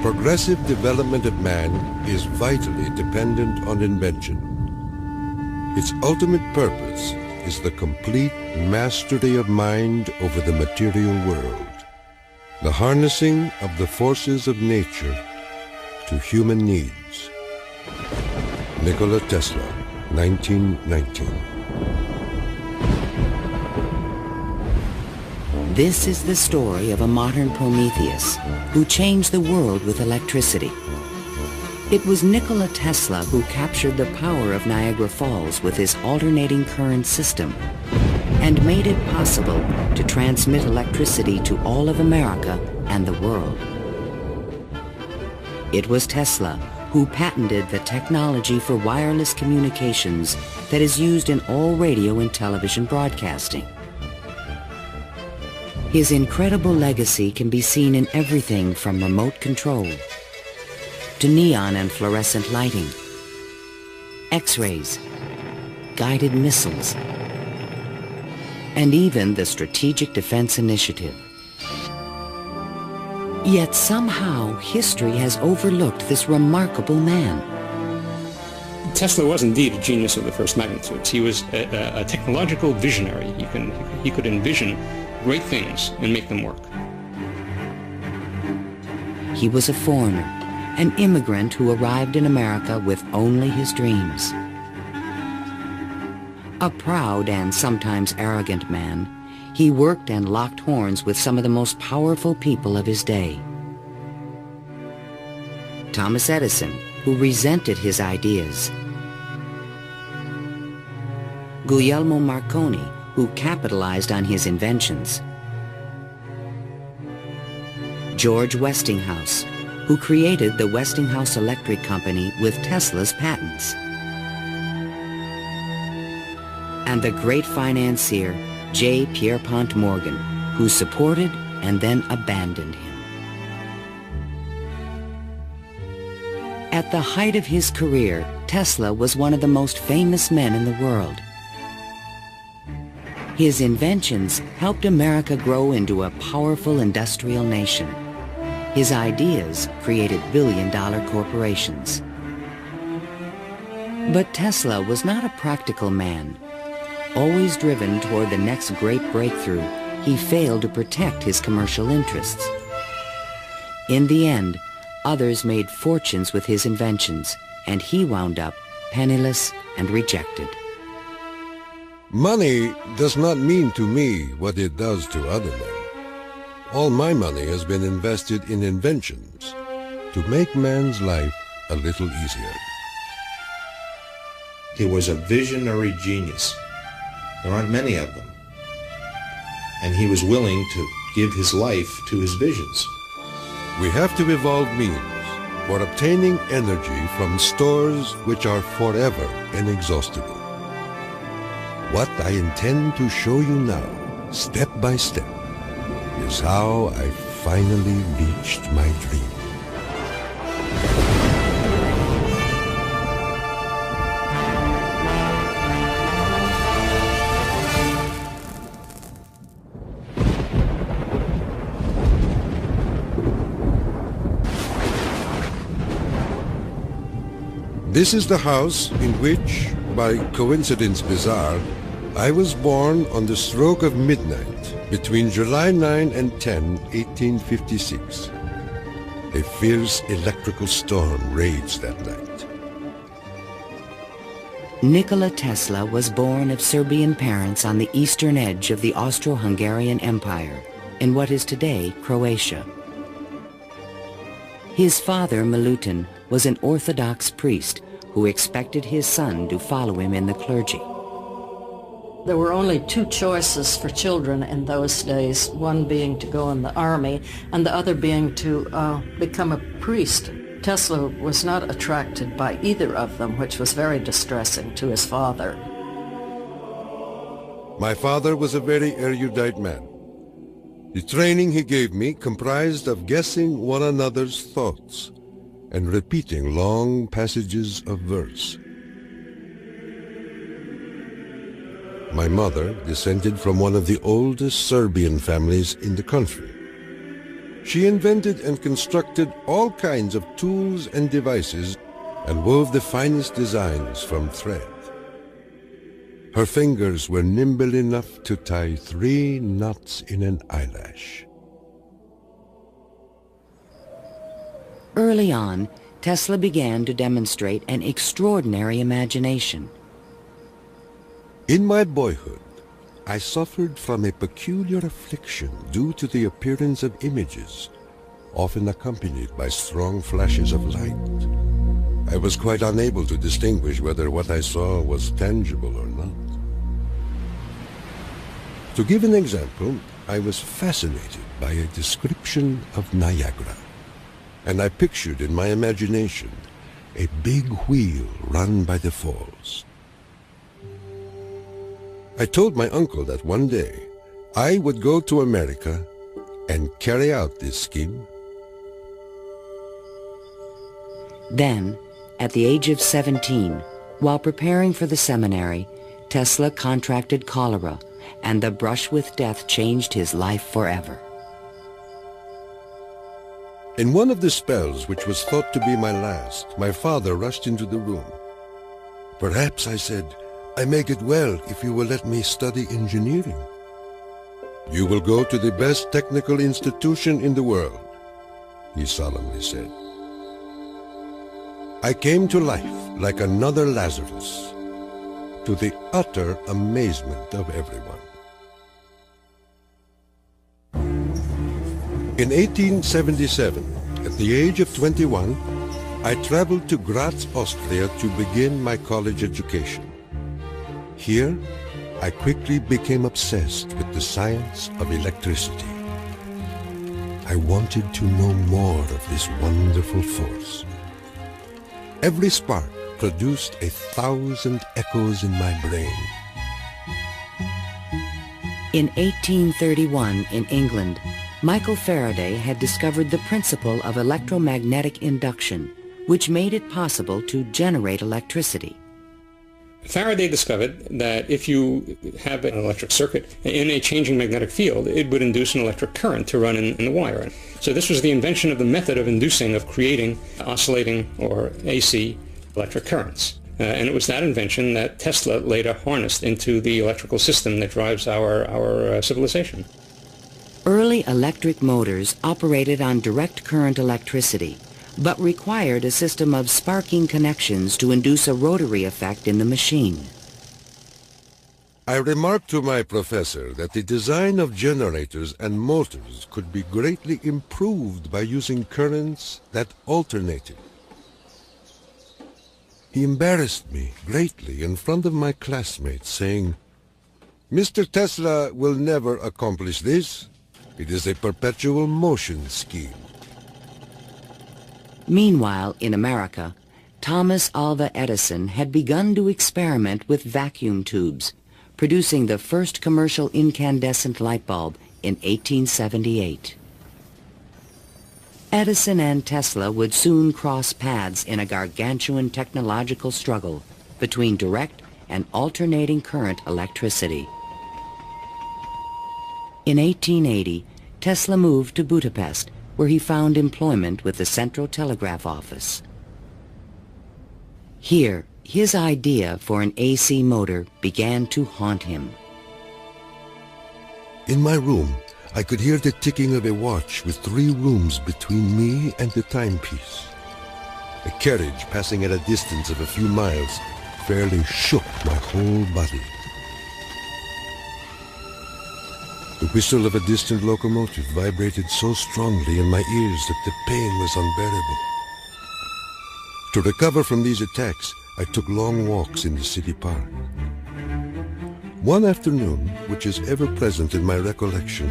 progressive development of man is vitally dependent on invention. Its ultimate purpose is the complete mastery of mind over the material world, the harnessing of the forces of nature to human needs. Nikola Tesla, 1919. This is the story of a modern Prometheus who changed the world with electricity. It was Nikola Tesla who captured the power of Niagara Falls with his alternating current system and made it possible to transmit electricity to all of America and the world. It was Tesla who patented the technology for wireless communications that is used in all radio and television broadcasting. His incredible legacy can be seen in everything from remote control to neon and fluorescent lighting, X-rays, guided missiles, and even the Strategic Defense Initiative. Yet somehow history has overlooked this remarkable man. Tesla was indeed a genius of the first magnitudes. He was a technological visionary. He could envision great things and make them work. He was a foreigner, an immigrant who arrived in America with only his dreams. A proud and sometimes arrogant man, he worked and locked horns with some of the most powerful people of his day. Thomas Edison, who resented his ideas. Guglielmo Marconi, who capitalized on his inventions. George Westinghouse, who created the Westinghouse Electric Company with Tesla's patents. And the great financier, J. Pierpont Morgan, who supported and then abandoned him. At the height of his career, Tesla was one of the most famous men in the world. His inventions helped America grow into a powerful industrial nation. His ideas created billion-dollar corporations. But Tesla was not a practical man. Always driven toward the next great breakthrough, he failed to protect his commercial interests. In the end, others made fortunes with his inventions, and he wound up penniless and rejected. Money does not mean to me what it does to other men. All my money has been invested in inventions to make man's life a little easier. He was a visionary genius. There aren't many of them. And he was willing to give his life to his visions. We have to evolve means for obtaining energy from stores which are forever inexhaustible. What I intend to show you now, step by step, is how I finally reached my dream. This is the house in which, by coincidence bizarre, I was born on the stroke of midnight between July 9 and 10, 1856. A fierce electrical storm raged that night. Nikola Tesla was born of Serbian parents on the eastern edge of the Austro-Hungarian Empire, in what is today Croatia. His father, Milutin, was an Orthodox priest who expected his son to follow him in the clergy. There were only two choices for children in those days, one being to go in the army and the other being to become a priest. Tesla was not attracted by either of them, which was very distressing to his father. My father was a very erudite man. The training he gave me comprised of guessing one another's thoughts and repeating long passages of verse. My mother descended from one of the oldest Serbian families in the country. She invented and constructed all kinds of tools and devices and wove the finest designs from thread. Her fingers were nimble enough to tie 3 knots in an eyelash. Early on, Tesla began to demonstrate an extraordinary imagination. In my boyhood, I suffered from a peculiar affliction due to the appearance of images, often accompanied by strong flashes of light. I was quite unable to distinguish whether what I saw was tangible or not. To give an example, I was fascinated by a description of Niagara, and I pictured in my imagination a big wheel run by the falls. I told my uncle that one day I would go to America and carry out this scheme. Then, at the age of 17, while preparing for the seminary, Tesla contracted cholera, and the brush with death changed his life forever. In one of the spells, which was thought to be my last, my father rushed into the room. "Perhaps," I said, "I may get well if you will let me study engineering." "You will go to the best technical institution in the world," he solemnly said. I came to life like another Lazarus, to the utter amazement of everyone. In 1877, at the age of 21, I traveled to Graz, Austria to begin my college education. Here, I quickly became obsessed with the science of electricity. I wanted to know more of this wonderful force. Every spark produced 1,000 echoes in my brain. In 1831, in England, Michael Faraday had discovered the principle of electromagnetic induction, which made it possible to generate electricity. Faraday discovered that if you have an electric circuit in a changing magnetic field, it would induce an electric current to run in the wire. So this was the invention of the method of inducing, of creating oscillating or AC electric currents. And it was that invention that Tesla later harnessed into the electrical system that drives our civilization. Early electric motors operated on direct current electricity, but required a system of sparking connections to induce a rotary effect in the machine. I remarked to my professor that the design of generators and motors could be greatly improved by using currents that alternated. He embarrassed me greatly in front of my classmates, saying, "Mr. Tesla will never accomplish this. It is a perpetual motion scheme." Meanwhile, in America, Thomas Alva Edison had begun to experiment with vacuum tubes, producing the first commercial incandescent light bulb in 1878. Edison and Tesla would soon cross paths in a gargantuan technological struggle between direct and alternating current electricity. In 1880, Tesla moved to Budapest, where he found employment with the Central Telegraph Office. Here, his idea for an AC motor began to haunt him. In my room, I could hear the ticking of a watch with 3 rooms between me and the timepiece. A carriage passing at a distance of a few miles fairly shook my whole body. The whistle of a distant locomotive vibrated so strongly in my ears that the pain was unbearable. To recover from these attacks, I took long walks in the city park. One afternoon, which is ever present in my recollection,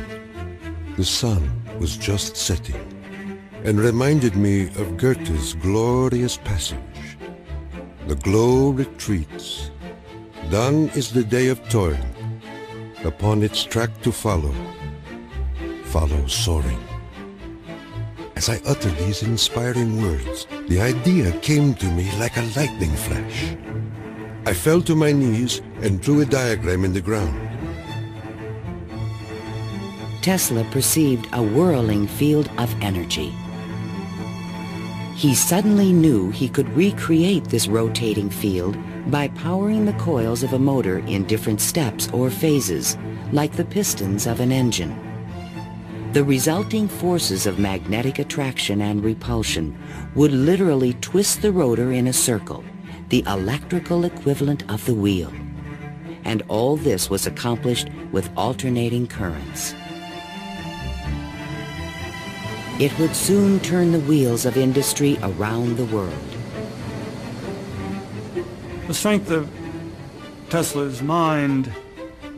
the sun was just setting and reminded me of Goethe's glorious passage. The glow retreats. Done is the day of toil. Upon its track to follow soaring. As I uttered these inspiring words, the idea came to me like a lightning flash. I fell to my knees and drew a diagram in the ground. Tesla perceived a whirling field of energy. He suddenly knew he could recreate this rotating field by powering the coils of a motor in different steps or phases, like the pistons of an engine. The resulting forces of magnetic attraction and repulsion would literally twist the rotor in a circle, the electrical equivalent of the wheel. And all this was accomplished with alternating currents. It would soon turn the wheels of industry around the world. The strength of Tesla's mind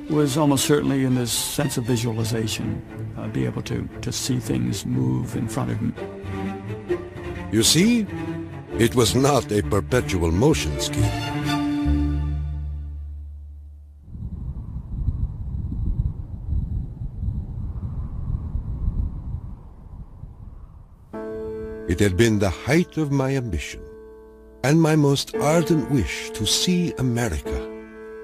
was almost certainly in this sense of visualization, be able to see things move in front of him. You see, it was not a perpetual motion scheme. It had been the height of my ambition and my most ardent wish to see America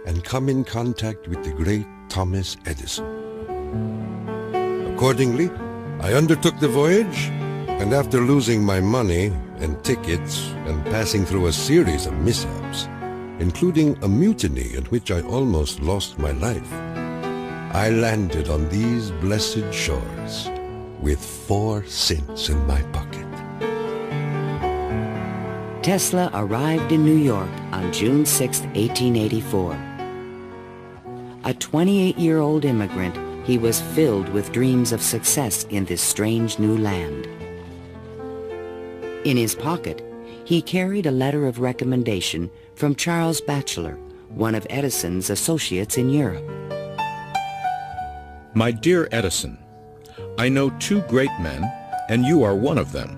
and come in contact with the great Thomas Edison. Accordingly, I undertook the voyage, and after losing my money and tickets and passing through a series of mishaps, including a mutiny in which I almost lost my life, I landed on these blessed shores with 4 cents in my pocket. Tesla arrived in New York on June 6, 1884. A 28-year-old immigrant, he was filled with dreams of success in this strange new land. In his pocket, he carried a letter of recommendation from Charles Batchelor, one of Edison's associates in Europe. My dear Edison, I know 2 great men, and you are one of them.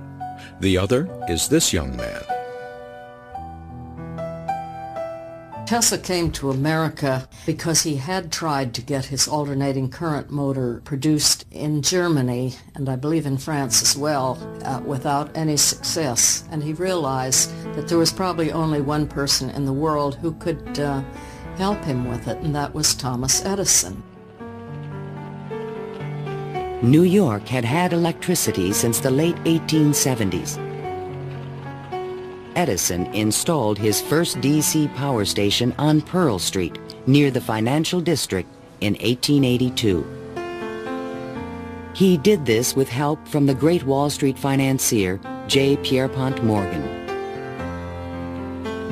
The other is this young man. Tesla came to America because he had tried to get his alternating current motor produced in Germany, and I believe in France as well, without any success. And he realized that there was probably only one person in the world who could help him with it, and that was Thomas Edison. New York had had electricity since the late 1870s. Edison installed his first DC power station on Pearl Street, near the financial district, in 1882. He did this with help from the great Wall Street financier J. Pierpont Morgan.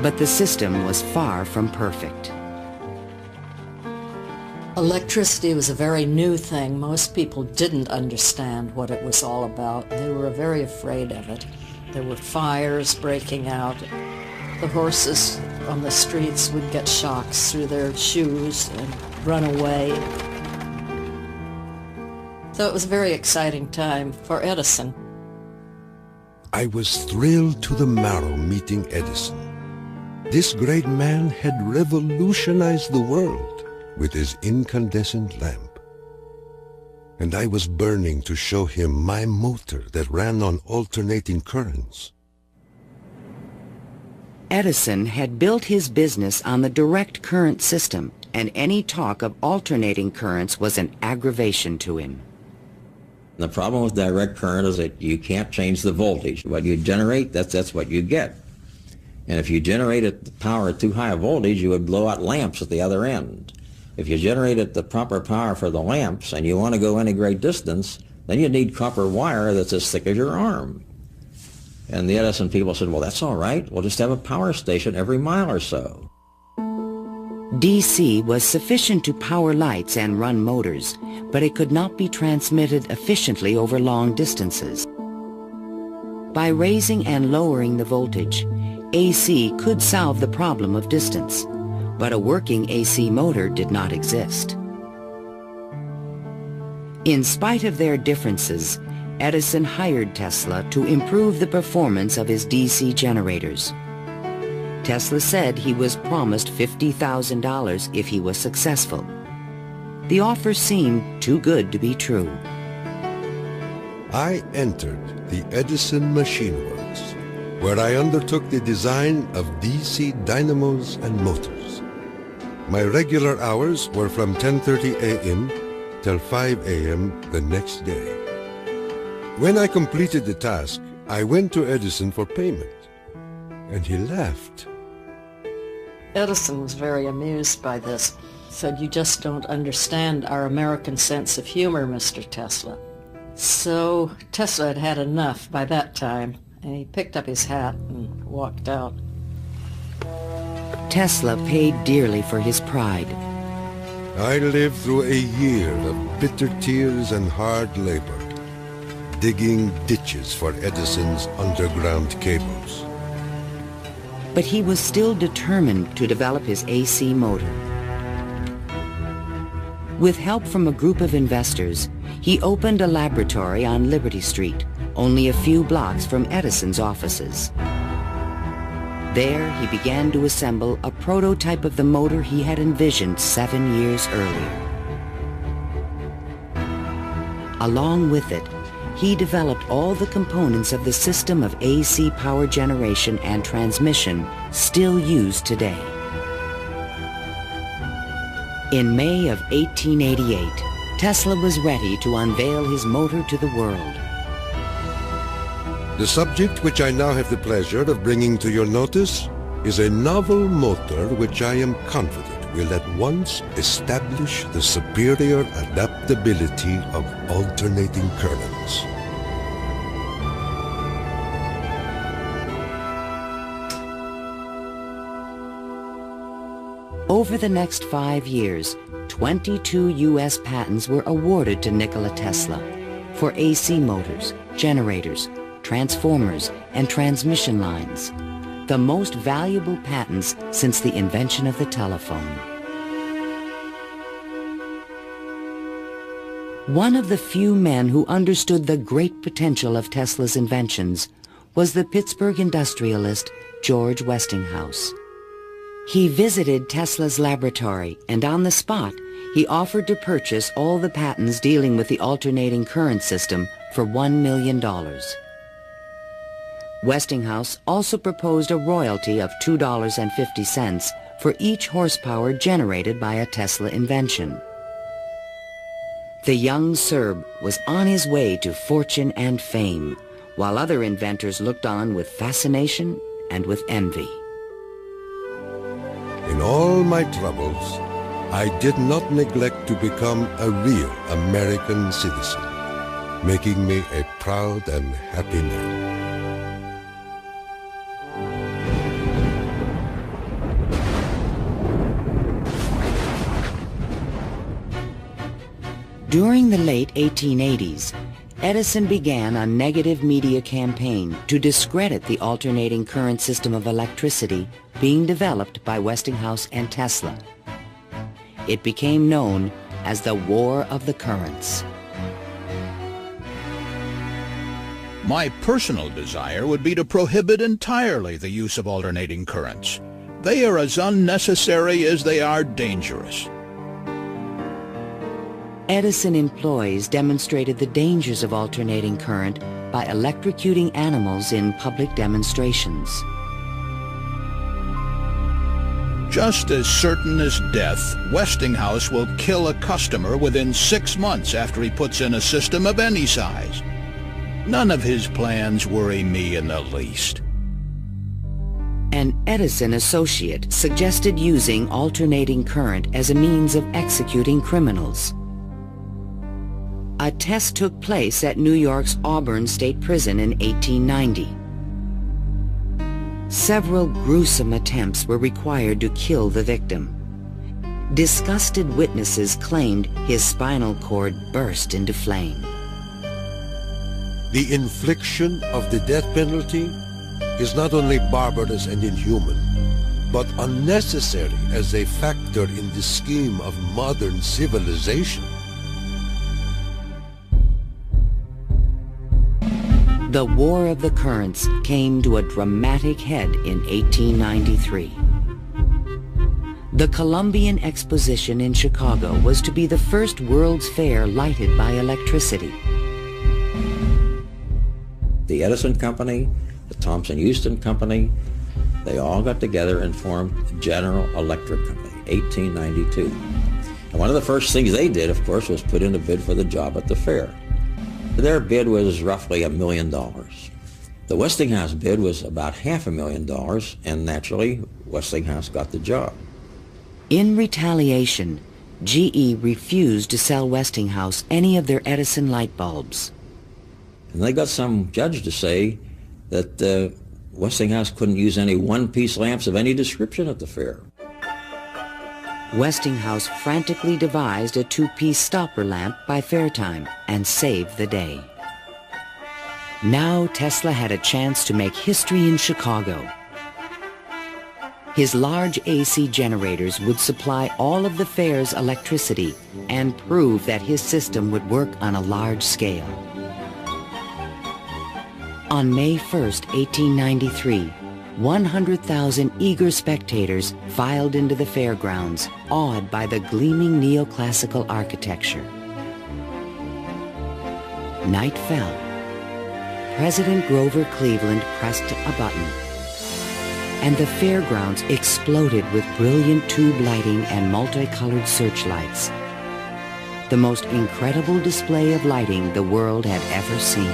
But the system was far from perfect. Electricity was a very new thing. Most people didn't understand what it was all about. They were very afraid of it. There were fires breaking out. The horses on the streets would get shocks through their shoes and run away. So it was a very exciting time for Edison. I was thrilled to the marrow meeting Edison. This great man had revolutionized the world with his incandescent lamp. And I was burning to show him my motor that ran on alternating currents. Edison had built his business on the direct current system, and any talk of alternating currents was an aggravation to him. The problem with direct current is that you can't change the voltage. What you generate, that's what you get. And if you generated the power at too high a voltage, you would blow out lamps at the other end. If you generated the proper power for the lamps and you want to go any great distance, then you need copper wire that's as thick as your arm. And the Edison people said, well, that's all right. We'll just have a power station every mile or so. DC was sufficient to power lights and run motors, but it could not be transmitted efficiently over long distances. By raising and lowering the voltage, AC could solve the problem of distance, but a working AC motor did not exist. In spite of their differences, Edison hired Tesla to improve the performance of his DC generators. Tesla said he was promised $50,000 if he was successful. The offer seemed too good to be true. I entered the Edison Machine Works, where I undertook the design of DC dynamos and motors. My regular hours were from 10:30 a.m. until 5 a.m. the next day. When I completed the task, I went to Edison for payment, and he laughed. Edison was very amused by this. He said, "You just don't understand our American sense of humor, Mr. Tesla." So Tesla had had enough by that time, and he picked up his hat and walked out. Tesla paid dearly for his pride. I lived through a year of bitter tears and hard labor, digging ditches for Edison's underground cables. But he was still determined to develop his AC motor. With help from a group of investors, he opened a laboratory on Liberty Street, only a few blocks from Edison's offices. There, he began to assemble a prototype of the motor he had envisioned 7 years earlier. Along with it, he developed all the components of the system of AC power generation and transmission still used today. In May of 1888, Tesla was ready to unveil his motor to the world. The subject which I now have the pleasure of bringing to your notice is a novel motor which I am confident will at once establish the superior adaptability of alternating currents. Over the next 5 years, 22 U.S. patents were awarded to Nikola Tesla for AC motors, generators, transformers, and transmission lines, the most valuable patents since the invention of the telephone. One of the few men who understood the great potential of Tesla's inventions was the Pittsburgh industrialist George Westinghouse. He visited Tesla's laboratory, and on the spot, he offered to purchase all the patents dealing with the alternating current system for $1 million. Westinghouse also proposed a royalty of $2.50 for each horsepower generated by a Tesla invention. The young Serb was on his way to fortune and fame, while other inventors looked on with fascination and with envy. In all my troubles, I did not neglect to become a real American citizen, making me a proud and happy man. During the late 1880s, Edison began a negative media campaign to discredit the alternating current system of electricity being developed by Westinghouse and Tesla. It became known as the War of the Currents. My personal desire would be to prohibit entirely the use of alternating currents. They are as unnecessary as they are dangerous. Edison employees demonstrated the dangers of alternating current by electrocuting animals in public demonstrations. Just as certain as death, Westinghouse will kill a customer within 6 months after he puts in a system of any size. None of his plans worry me in the least. An Edison associate suggested using alternating current as a means of executing criminals. A test took place at New York's Auburn State Prison in 1890. Several gruesome attempts were required to kill the victim. Disgusted witnesses claimed his spinal cord burst into flame. The infliction of the death penalty is not only barbarous and inhuman, but unnecessary as a factor in the scheme of modern civilization. The War of the Currents came to a dramatic head in 1893. The Columbian Exposition in Chicago was to be the first World's Fair lighted by electricity. The Edison Company, the Thomson-Houston Company, they all got together and formed General Electric Company, 1892. And one of the first things they did, of course, was put in a bid for the job at the fair. Their bid was roughly $1 million. The Westinghouse bid was about $500,000, and naturally, Westinghouse got the job. In retaliation, GE refused to sell Westinghouse any of their Edison light bulbs. And they got some judge to say that Westinghouse couldn't use any one-piece lamps of any description at the fair. Westinghouse frantically devised a two-piece stopper lamp by fair time and saved the day. Now Tesla had a chance to make history in Chicago. His large AC generators would supply all of the fair's electricity and prove that his system would work on a large scale. On May 1st, 1893, 100,000 eager spectators filed into the fairgrounds, awed by the gleaming neoclassical architecture. Night fell. President Grover Cleveland pressed a button, and the fairgrounds exploded with brilliant tube lighting and multicolored searchlights. The most incredible display of lighting the world had ever seen.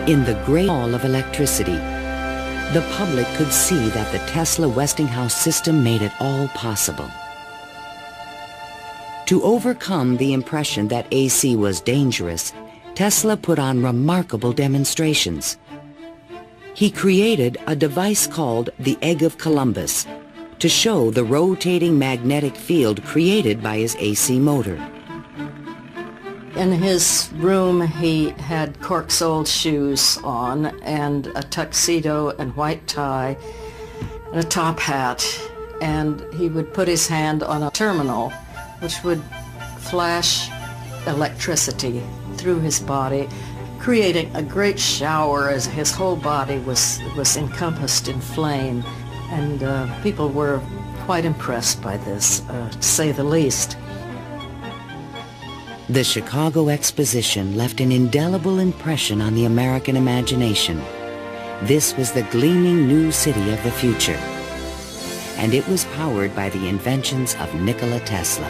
In the great hall of electricity, the public could see that the Tesla Westinghouse system made it all possible. To overcome the impression that AC was dangerous, Tesla put on remarkable demonstrations. He created a device called the Egg of Columbus to show the rotating magnetic field created by his AC motor. In his room, he had cork-soled shoes on and a tuxedo and white tie and a top hat, and he would put his hand on a terminal which would flash electricity through his body, creating a great shower as his whole body was encompassed in flame, and people were quite impressed by this, to say the least. The Chicago Exposition left an indelible impression on the American imagination. This was the gleaming new city of the future, and it was powered by the inventions of Nikola Tesla.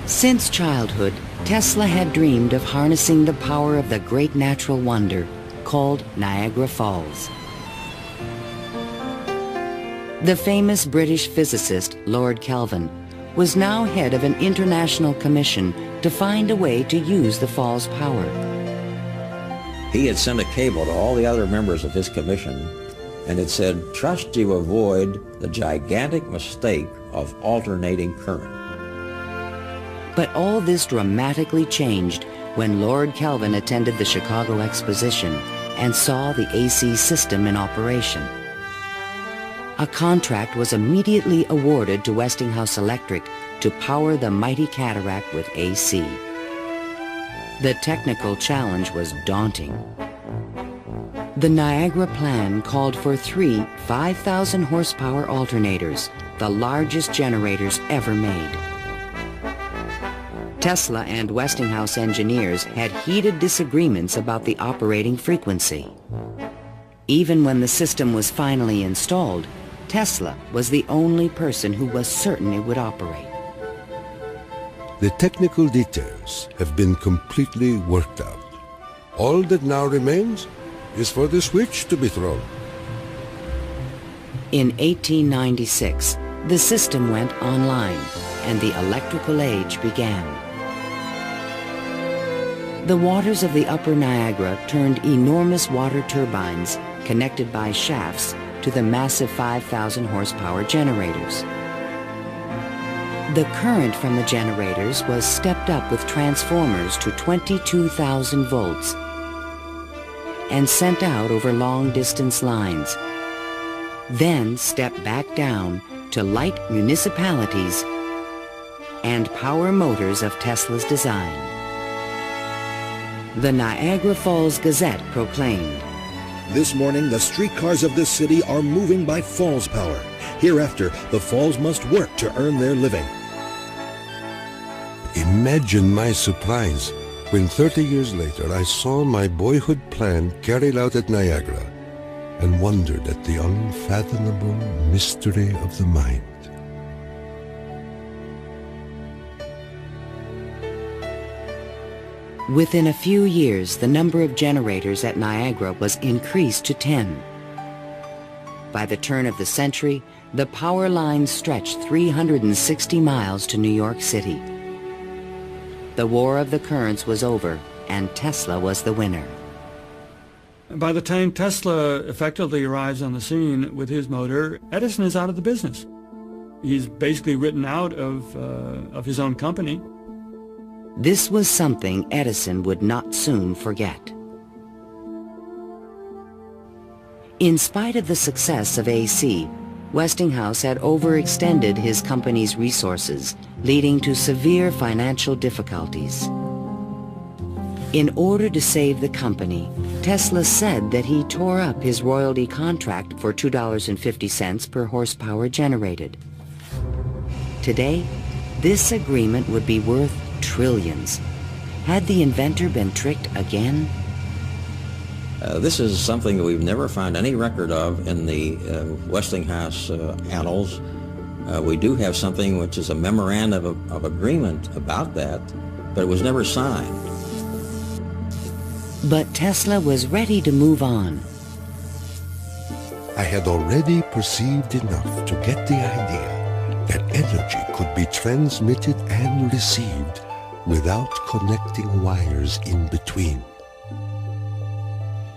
Since childhood, Tesla had dreamed of harnessing the power of the great natural wonder called Niagara Falls. The famous British physicist Lord Kelvin was now head of an international commission to find a way to use the fall's power. He had sent a cable to all the other members of his commission, and it said, "Trust you avoid the gigantic mistake of alternating current." But all this dramatically changed when Lord Kelvin attended the Chicago Exposition and saw the AC system in operation. A contract was immediately awarded to Westinghouse Electric to power the mighty cataract with AC. The technical challenge was daunting. The Niagara plan called for 3 5,000 horsepower alternators, the largest generators ever made. Tesla and Westinghouse engineers had heated disagreements about the operating frequency. Even when the system was finally installed, Tesla was the only person who was certain it would operate. The technical details have been completely worked out. All that now remains is for the switch to be thrown. In 1896, the system went online and the electrical age began. The waters of the upper Niagara turned enormous water turbines connected by shafts to the massive 5,000 horsepower generators. The current from the generators was stepped up with transformers to 22,000 volts and sent out over long-distance lines, then stepped back down to light municipalities and power motors of Tesla's design. The Niagara Falls Gazette proclaimed, "This morning, the streetcars of this city are moving by Falls power, Hereafter, the Falls must work to earn their living. Imagine my surprise when 30 years later I saw my boyhood plan carried out at Niagara and wondered at the unfathomable mystery of the mind. Within a few years, the number of generators at Niagara was increased to 10. By the turn of the century, the power lines stretched 360 miles to New York City. The War of the Currents was over, and Tesla was the winner. By the time Tesla effectively arrives on the scene with his motor, Edison is out of the business. He's basically written out of his own company. This was something Edison would not soon forget. In spite of the success of AC, Westinghouse had overextended his company's resources, leading to severe financial difficulties. In order to save the company, Tesla said that he tore up his royalty contract for $2.50 per horsepower generated. Today, this agreement would be worth trillions. Had the inventor been tricked again? This is something that we've never found any record of in the Westinghouse annals. We do have something which is a memorandum of agreement about that, but it was never signed. But Tesla was ready to move on. I had already perceived enough to get the idea that energy could be transmitted and received without connecting wires in between.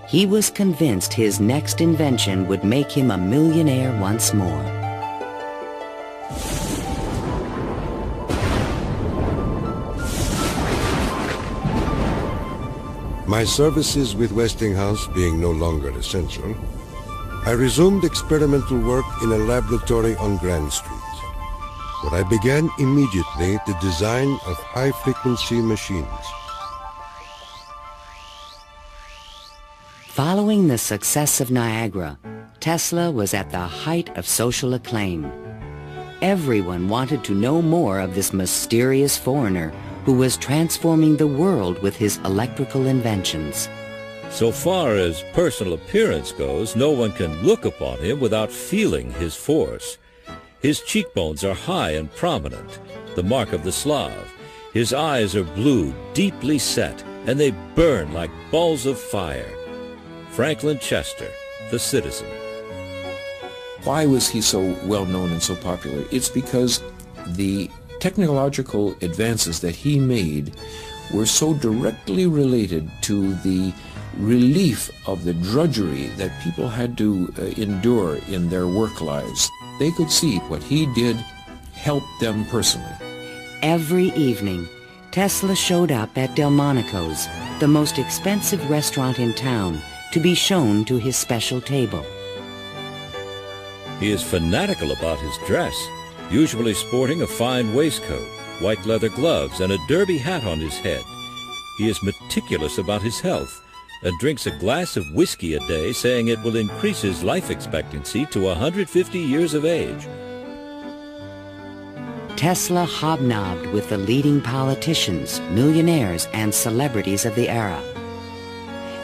He was convinced his next invention would make him a millionaire once more. My services with Westinghouse being no longer essential, I resumed experimental work in a laboratory on Grand Street, where I began immediately the design of high-frequency machines. Following the success of Niagara, Tesla was at the height of social acclaim. Everyone wanted to know more of this mysterious foreigner who was transforming the world with his electrical inventions. So far as personal appearance goes, no one can look upon him without feeling his force. His cheekbones are high and prominent, the mark of the Slav. His eyes are blue, deeply set, and they burn like balls of fire. Franklin Chester, the Citizen. Why was he so well known and so popular? It's because the technological advances that he made were so directly related to the relief of the drudgery that people had to endure in their work lives. They could see what he did helped them personally. Every evening, Tesla showed up at Delmonico's, the most expensive restaurant in town, to be shown to his special table. He is fanatical about his dress, usually sporting a fine waistcoat, white leather gloves, and a derby hat on his head. He is meticulous about his health and drinks a glass of whiskey a day, saying it will increase his life expectancy to 150 years of age. Tesla hobnobbed with the leading politicians, millionaires, and celebrities of the era.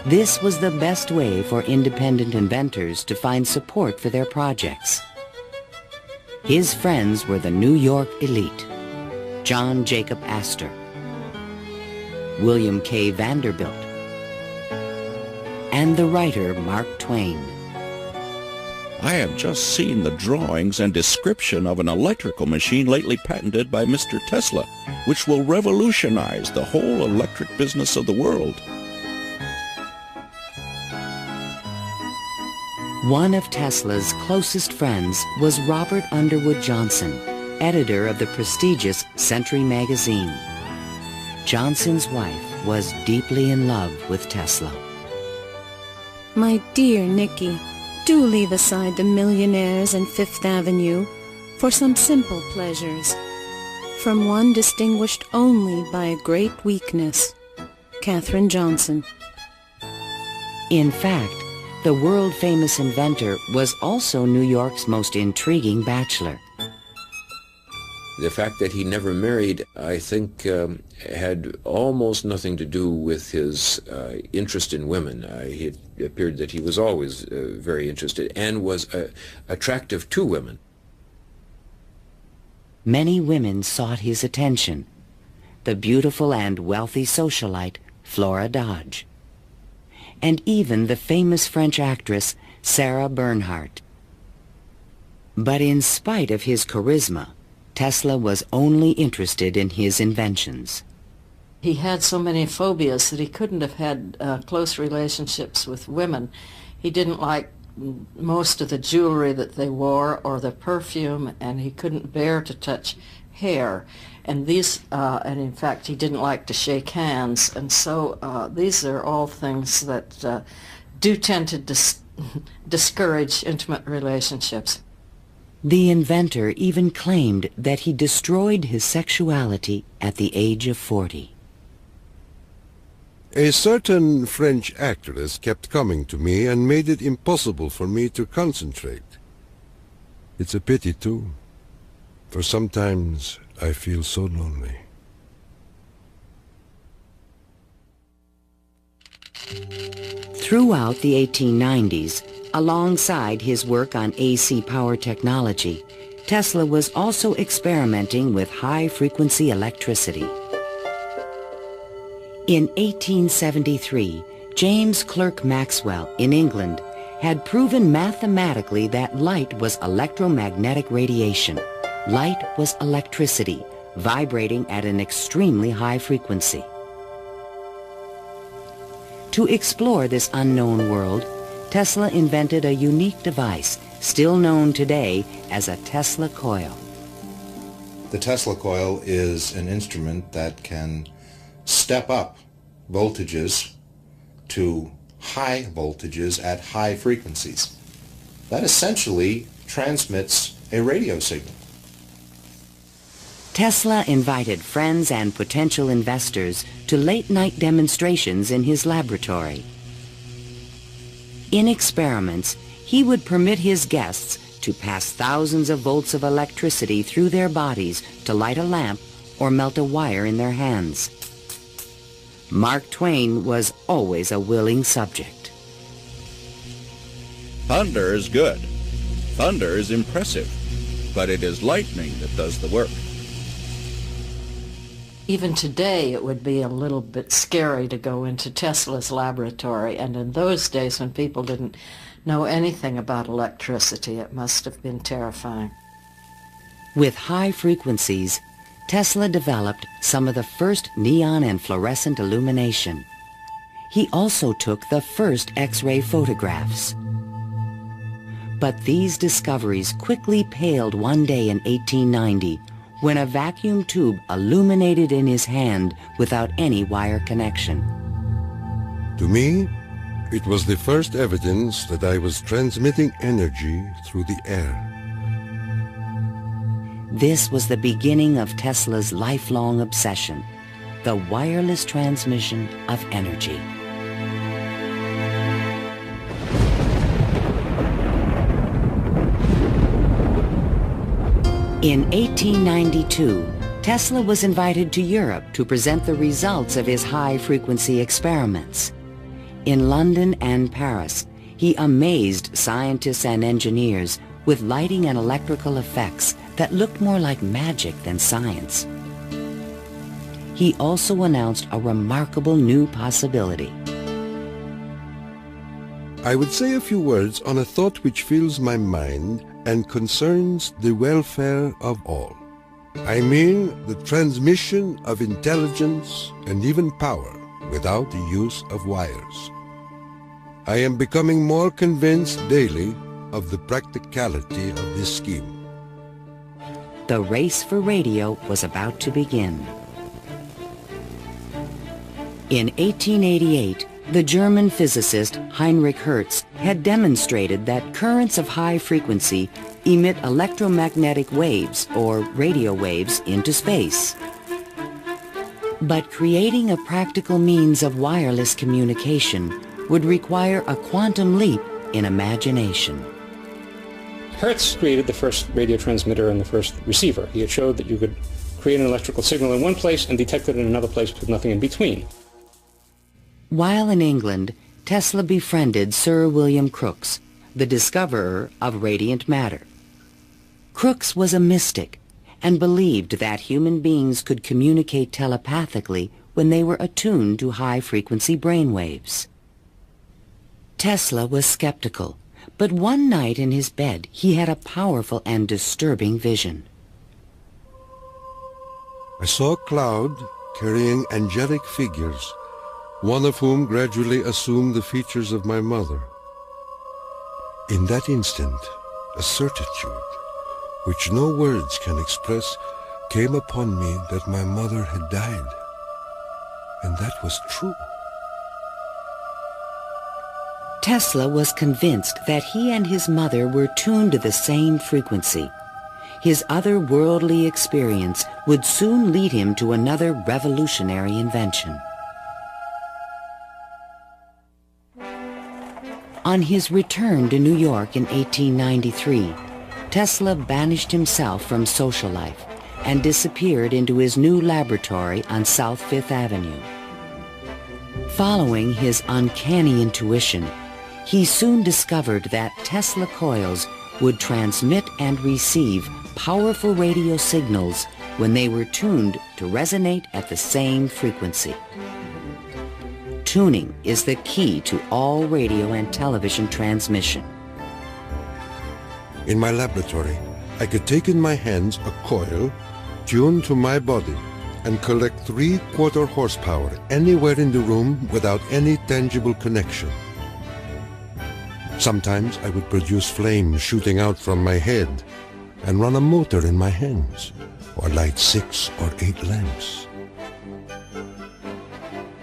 This was the best way for independent inventors to find support for their projects. His friends were the New York elite, John Jacob Astor, William K. Vanderbilt, and the writer Mark Twain. I have just seen the drawings and description of an electrical machine lately patented by Mr. Tesla, which will revolutionize the whole electric business of the world. One of Tesla's closest friends was Robert Underwood Johnson, editor of the prestigious Century magazine. Johnson's wife was deeply in love with Tesla. My dear Nicky, do leave aside the millionaires and Fifth Avenue for some simple pleasures. From one distinguished only by a great weakness, Katherine Johnson. In fact, The world-famous inventor was also New York's most intriguing bachelor. The fact that he never married, I think, had almost nothing to do with his interest in women. It appeared that he was always very interested and was attractive to women. Many women sought his attention. The beautiful and wealthy socialite Flora Dodge, and even the famous French actress Sarah Bernhardt. But in spite of his charisma, Tesla was only interested in his inventions. He had so many phobias that he couldn't have had close relationships with women. He didn't like most of the jewelry that they wore or the perfume, and he couldn't bear to touch hair. And and in fact, he didn't like to shake hands. And so these are all things that do tend to discourage intimate relationships. The inventor even claimed that he destroyed his sexuality at the age of 40. A certain French actress kept coming to me and made it impossible for me to concentrate. It's a pity, too, for sometimes I feel so lonely. Throughout the 1890s, alongside his work on AC power technology, Tesla was also experimenting with high-frequency electricity. In 1873, James Clerk Maxwell in England had proven mathematically that light was electromagnetic radiation. Light was electricity, vibrating at an extremely high frequency. To explore this unknown world, Tesla invented a unique device, still known today as a Tesla coil. The Tesla coil is an instrument that can step up voltages to high voltages at high frequencies. That essentially transmits a radio signal. Tesla invited friends and potential investors to late-night demonstrations in his laboratory. In experiments, he would permit his guests to pass thousands of volts of electricity through their bodies to light a lamp or melt a wire in their hands. Mark Twain was always a willing subject. Thunder is good. Thunder is impressive. But it is lightning that does the work. Even today, it would be a little bit scary to go into Tesla's laboratory, and in those days when people didn't know anything about electricity, it must have been terrifying. With high frequencies, Tesla developed some of the first neon and fluorescent illumination. He also took the first X-ray photographs. But these discoveries quickly paled one day in 1890 when a vacuum tube illuminated in his hand without any wire connection. To me, it was the first evidence that I was transmitting energy through the air. This was the beginning of Tesla's lifelong obsession, the wireless transmission of energy. In 1892, Tesla was invited to Europe to present the results of his high-frequency experiments. In London and Paris, he amazed scientists and engineers with lighting and electrical effects that looked more like magic than science. He also announced a remarkable new possibility. I would say a few words on a thought which fills my mind and concerns the welfare of all. I mean the transmission of intelligence and even power without the use of wires. I am becoming more convinced daily of the practicality of this scheme. The race for radio was about to begin. In 1888, the German physicist Heinrich Hertz had demonstrated that currents of high frequency emit electromagnetic waves, or radio waves, into space. But creating a practical means of wireless communication would require a quantum leap in imagination. Hertz created the first radio transmitter and the first receiver. He had showed that you could create an electrical signal in one place and detect it in another place with nothing in between. While in England, Tesla befriended Sir William Crookes, the discoverer of radiant matter. Crookes was a mystic and believed that human beings could communicate telepathically when they were attuned to high-frequency brainwaves. Tesla was skeptical, but one night in his bed he had a powerful and disturbing vision. I saw a cloud carrying angelic figures, one of whom gradually assumed the features of my mother. In that instant, a certitude, which no words can express, came upon me that my mother had died. And that was true. Tesla was convinced that he and his mother were tuned to the same frequency. His otherworldly experience would soon lead him to another revolutionary invention. On his return to New York in 1893, Tesla banished himself from social life and disappeared into his new laboratory on South Fifth Avenue. Following his uncanny intuition, he soon discovered that Tesla coils would transmit and receive powerful radio signals when they were tuned to resonate at the same frequency. Tuning is the key to all radio and television transmission. In my laboratory, I could take in my hands a coil tuned to my body and collect 3/4 horsepower anywhere in the room without any tangible connection. Sometimes I would produce flames shooting out from my head and run a motor in my hands, or light 6 or 8 lamps.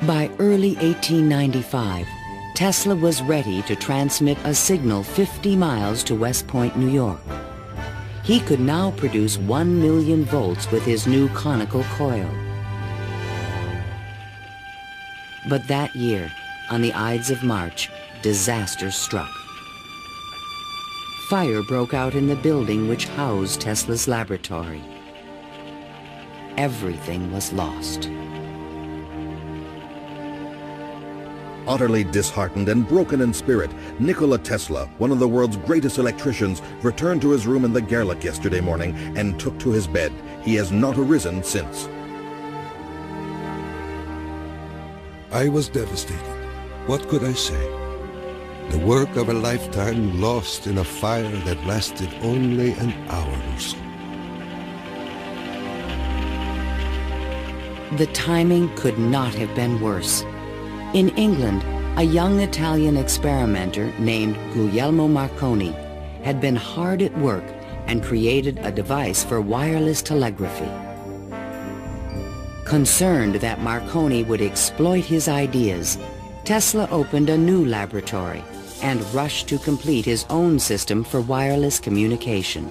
By early 1895, Tesla was ready to transmit a signal 50 miles to West Point, New York. He could now produce 1 million volts with his new conical coil. But that year, on the Ides of March, disaster struck. Fire broke out in the building which housed Tesla's laboratory. Everything was lost. Utterly disheartened and broken in spirit, Nikola Tesla, one of the world's greatest electricians, returned to his room in the Gerlach yesterday morning and took to his bed. He has not arisen since. I was devastated. What could I say? The work of a lifetime lost in a fire that lasted only an hour or so. The timing could not have been worse. In England, a young Italian experimenter named Guglielmo Marconi had been hard at work and created a device for wireless telegraphy. Concerned that Marconi would exploit his ideas, Tesla opened a new laboratory and rushed to complete his own system for wireless communication.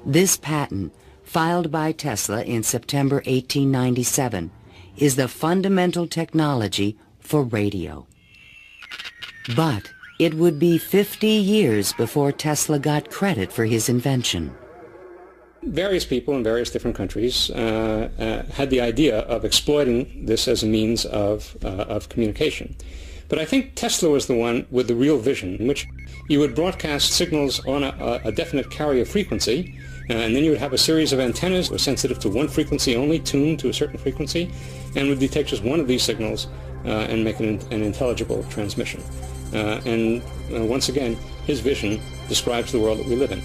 This patent, filed by Tesla in September 1897, is the fundamental technology for radio. But it would be 50 years before Tesla got credit for his invention. Various people in various different countries had the idea of exploiting this as a means of communication. But I think Tesla was the one with the real vision, in which you would broadcast signals on a definite carrier frequency, and then you would have a series of antennas that were sensitive to one frequency only, tuned to a certain frequency, and would detect just one of these signals and make an intelligible transmission. And once again, his vision describes the world that we live in.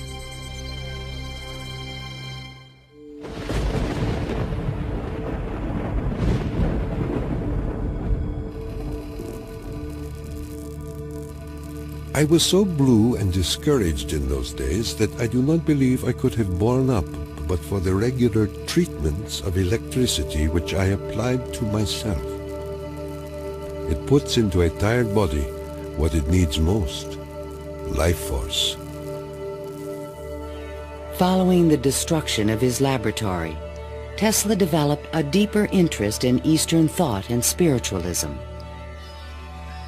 I was so blue and discouraged in those days that I do not believe I could have borne up but for the regular treatments of electricity which I applied to myself. It puts into a tired body what it needs most, life force. Following the destruction of his laboratory, Tesla developed a deeper interest in Eastern thought and spiritualism.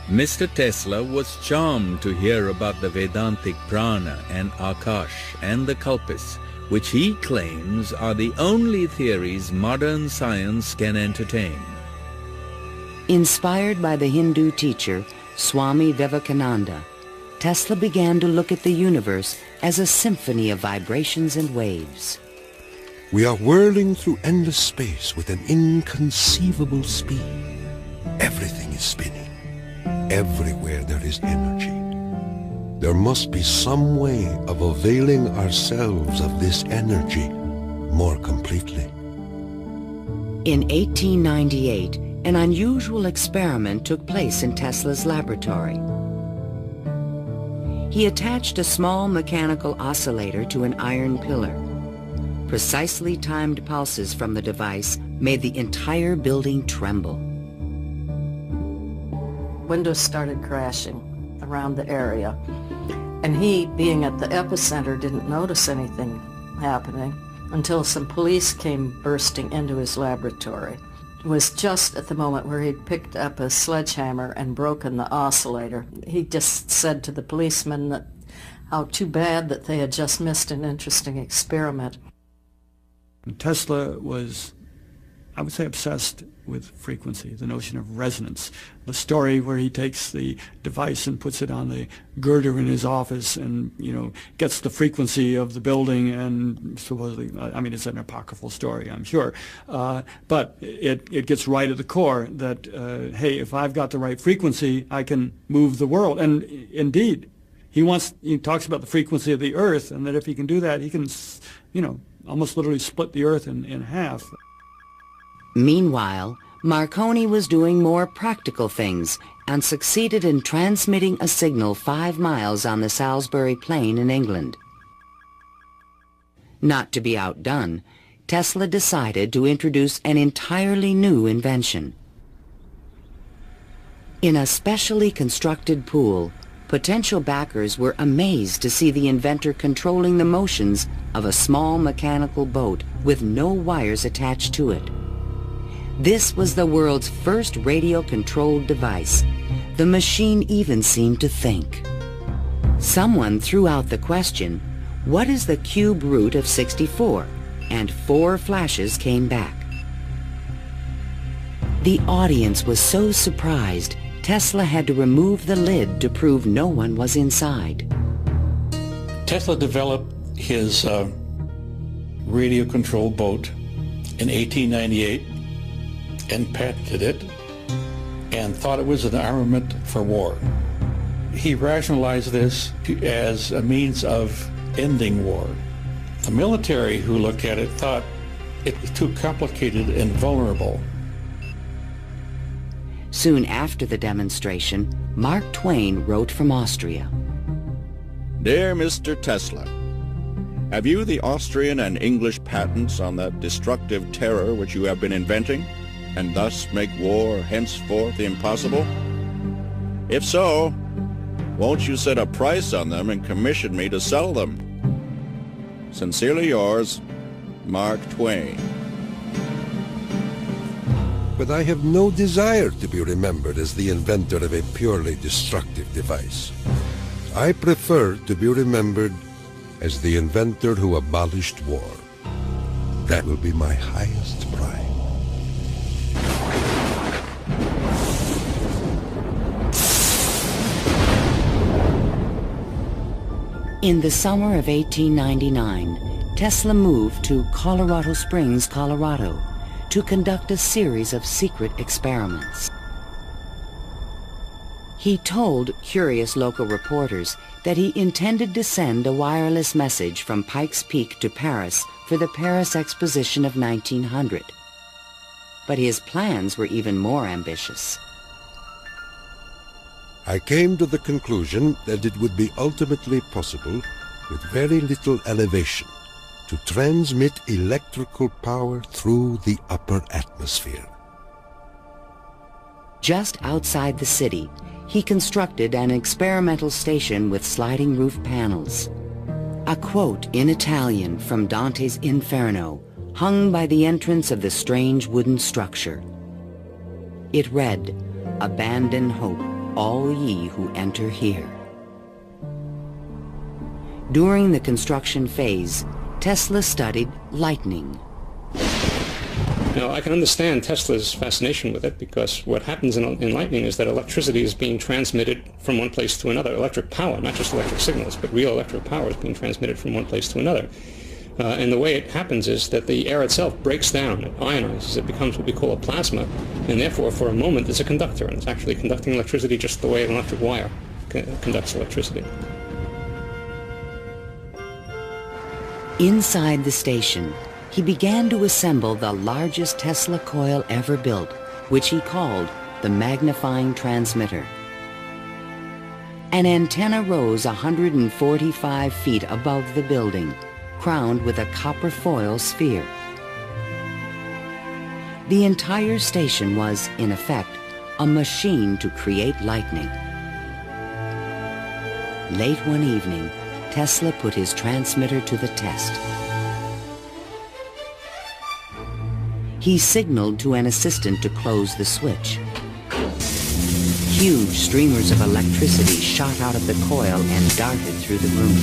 Mr. Tesla was charmed to hear about the Vedantic Prana and Akash and the Kalpis, which he claims are the only theories modern science can entertain. Inspired by the Hindu teacher Swami Vivekananda, Tesla began to look at the universe as a symphony of vibrations and waves. We are whirling through endless space with an inconceivable speed. Everything is spinning. Everywhere there is energy. There must be some way of availing ourselves of this energy more completely. In 1898, an unusual experiment took place in Tesla's laboratory. He attached a small mechanical oscillator to an iron pillar. Precisely timed pulses from the device made the entire building tremble. Windows started crashing around the area, and he, being at the epicenter, didn't notice anything happening until some police came bursting into his laboratory. It was just at the moment where he'd picked up a sledgehammer and broken the oscillator. He just said to the policemen that how too bad that they had just missed an interesting experiment. Tesla was, I would say, obsessed with frequency, the notion of resonance. The story where he takes the device and puts it on the girder in his office and, gets the frequency of the building and supposedly, it's an apocryphal story, I'm sure, but it gets right at the core that, hey, if I've got the right frequency, I can move the world. And indeed, he talks about the frequency of the earth, and that if he can do that, he can, almost literally split the earth in half. Meanwhile, Marconi was doing more practical things and succeeded in transmitting a signal 5 miles on the Salisbury Plain in England. Not to be outdone, Tesla decided to introduce an entirely new invention. In a specially constructed pool, potential backers were amazed to see the inventor controlling the motions of a small mechanical boat with no wires attached to it. This was the world's first radio-controlled device. The machine even seemed to think. Someone threw out the question, what is the cube root of 64? And 4 flashes came back. The audience was so surprised, Tesla had to remove the lid to prove no one was inside. Tesla developed his radio-controlled boat in 1898 and patented it and thought it was an armament for war. He rationalized this as a means of ending war. The military who looked at it thought it was too complicated and vulnerable. Soon after the demonstration, Mark Twain wrote from Austria. Dear Mr. Tesla, have you the Austrian and English patents on that destructive terror which you have been inventing, and thus make war henceforth impossible? If so, won't you set a price on them and commission me to sell them? Sincerely yours, Mark Twain. But I have no desire to be remembered as the inventor of a purely destructive device. I prefer to be remembered as the inventor who abolished war. That will be my highest pride. In the summer of 1899, Tesla moved to Colorado Springs, Colorado, to conduct a series of secret experiments. He told curious local reporters that he intended to send a wireless message from Pikes Peak to Paris for the Paris Exposition of 1900. But his plans were even more ambitious. I came to the conclusion that it would be ultimately possible, with very little elevation, to transmit electrical power through the upper atmosphere. Just outside the city, he constructed an experimental station with sliding roof panels. A quote in Italian from Dante's Inferno hung by the entrance of the strange wooden structure. It read, "Abandon hope. all ye who enter here. During the construction phase, Tesla studied lightning. Now, I can understand Tesla's fascination with it because what happens in lightning is that electricity is being transmitted from one place to another. Electric power, not just electric signals, but real electric power is being transmitted from one place to another. And the way it happens is that the air itself breaks down, it ionizes, it becomes what we call a plasma, and therefore for a moment it's a conductor, and it's actually conducting electricity just the way an electric wire conducts electricity. Inside the station, he began to assemble the largest Tesla coil ever built, which he called the magnifying transmitter. An antenna rose 145 feet above the building, crowned with a copper foil sphere. The entire station was, in effect, a machine to create lightning. Late one evening, Tesla put his transmitter to the test. He signaled to an assistant to close the switch. Huge streamers of electricity shot out of the coil and darted through the room.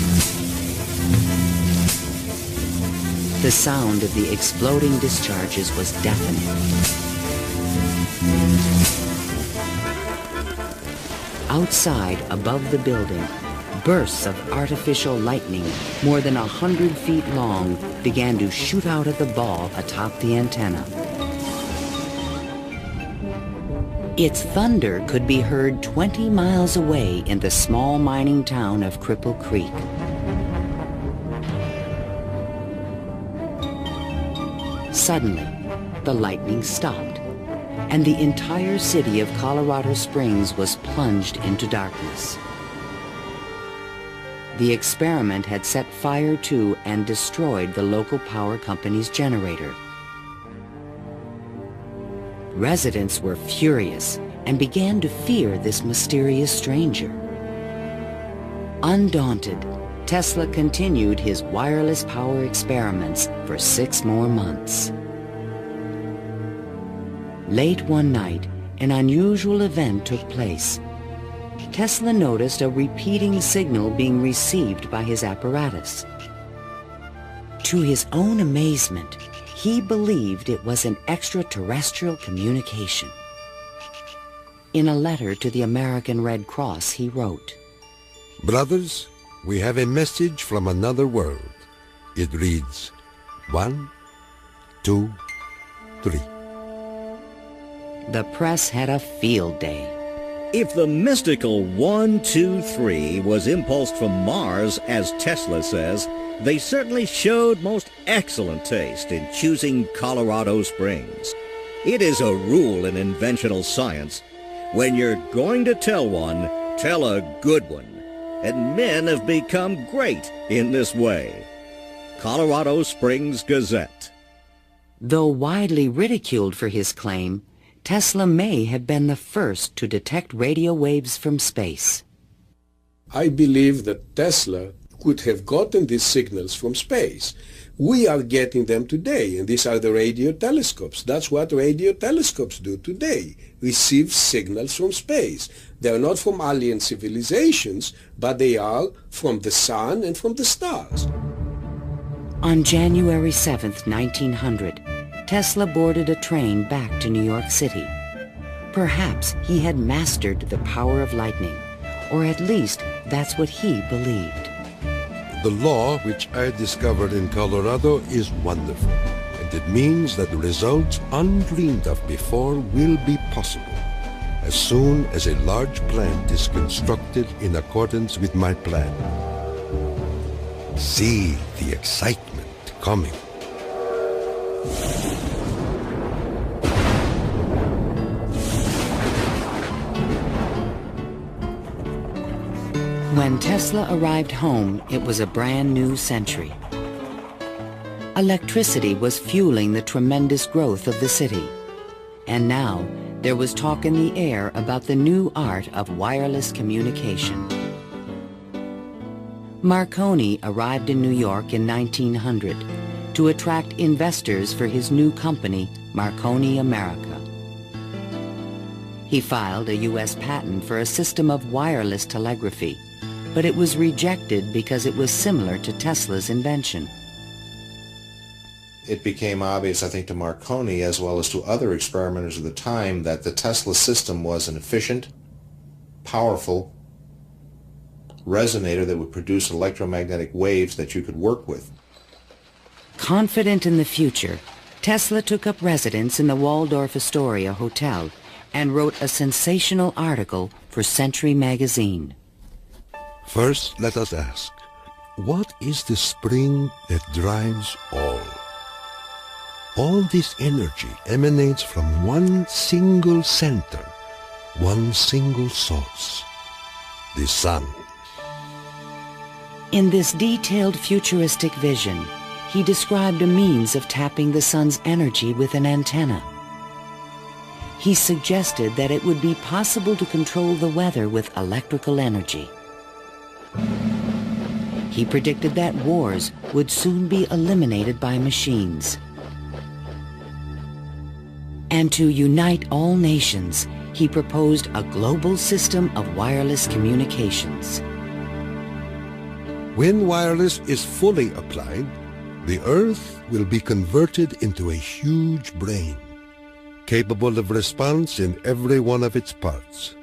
The sound of the exploding discharges was deafening. Outside, above the building, bursts of artificial lightning, more than 100 feet long, began to shoot out of the ball atop the antenna. Its thunder could be heard 20 miles away in the small mining town of Cripple Creek. Suddenly, the lightning stopped, and the entire city of Colorado Springs was plunged into darkness. The experiment had set fire to and destroyed the local power company's generator. Residents were furious and began to fear this mysterious stranger. Undaunted, Tesla continued his wireless power experiments for 6 more months. Late one night, an unusual event took place. Tesla noticed a repeating signal being received by his apparatus. To his own amazement, he believed it was an extraterrestrial communication. In a letter to the American Red Cross, he wrote, "Brothers, we have a message from another world. It reads, 1, 2, 3. The press had a field day. If the mystical 1, 2, 3 was impulsed from Mars, as Tesla says, they certainly showed most excellent taste in choosing Colorado Springs. It is a rule in inventional science. When you're going to tell one, tell a good one. And men have become great in this way. Colorado Springs Gazette. Though widely ridiculed for his claim, Tesla may have been the first to detect radio waves from space. I believe that Tesla could have gotten these signals from space. We are getting them today, and these are the radio telescopes. That's what radio telescopes do today, receive signals from space. They are not from alien civilizations, but they are from the sun and from the stars. On January 7th, 1900, Tesla boarded a train back to New York City. Perhaps he had mastered the power of lightning, or at least that's what he believed. The law which I discovered in Colorado is wonderful, and it means that results undreamed of before will be possible, as soon as a large plant is constructed in accordance with my plan. See the excitement coming. When Tesla arrived home, it was a brand new century. Electricity was fueling the tremendous growth of the city. And now, there was talk in the air about the new art of wireless communication. Marconi arrived in New York in 1900 to attract investors for his new company, Marconi America. He filed a U.S. patent for a system of wireless telegraphy, but it was rejected because it was similar to Tesla's invention. It became obvious, I think, to Marconi as well as to other experimenters of the time that the Tesla system was an efficient, powerful resonator that would produce electromagnetic waves that you could work with. Confident in the future, Tesla took up residence in the Waldorf Astoria Hotel and wrote a sensational article for Century magazine. First, let us ask, what is the spring that drives all? All this energy emanates from one single center, one single source, the sun. In this detailed futuristic vision, he described a means of tapping the sun's energy with an antenna. He suggested that it would be possible to control the weather with electrical energy. He predicted that wars would soon be eliminated by machines. And to unite all nations, he proposed a global system of wireless communications. When wireless is fully applied, the Earth will be converted into a huge brain, capable of response in every one of its parts.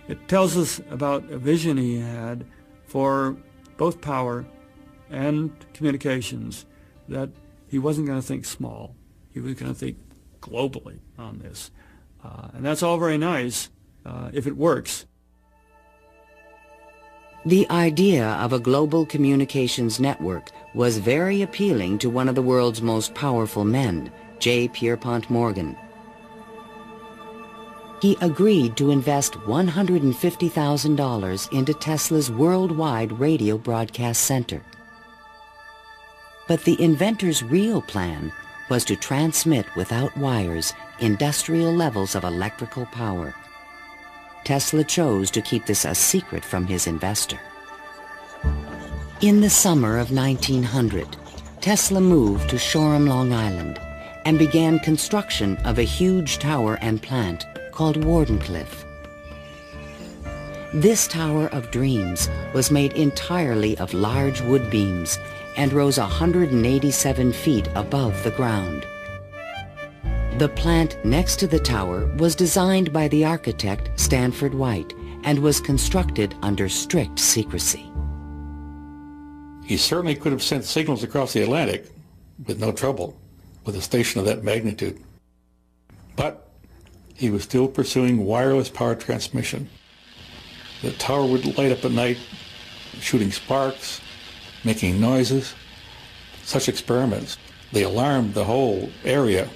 It tells us about a vision he had for both power and communications, that he wasn't going to think small. He was going to think globally on this. And that's all very nice if it works. The idea of a global communications network was very appealing to one of the world's most powerful men, J. Pierpont Morgan. He agreed to invest $150,000 into Tesla's worldwide radio broadcast center. But the inventor's real plan was to transmit without wires industrial levels of electrical power. Tesla chose to keep this a secret from his investor. In the summer of 1900, Tesla moved to Shoreham, Long Island, and began construction of a huge tower and plant called Wardenclyffe. This Tower of Dreams was made entirely of large wood beams and rose 187 feet above the ground. The plant next to the tower was designed by the architect Stanford White and was constructed under strict secrecy. He certainly could have sent signals across the Atlantic with no trouble with a station of that magnitude. But he was still pursuing wireless power transmission. The tower would light up at night, shooting sparks, making noises. Such experiments, they alarmed the whole area.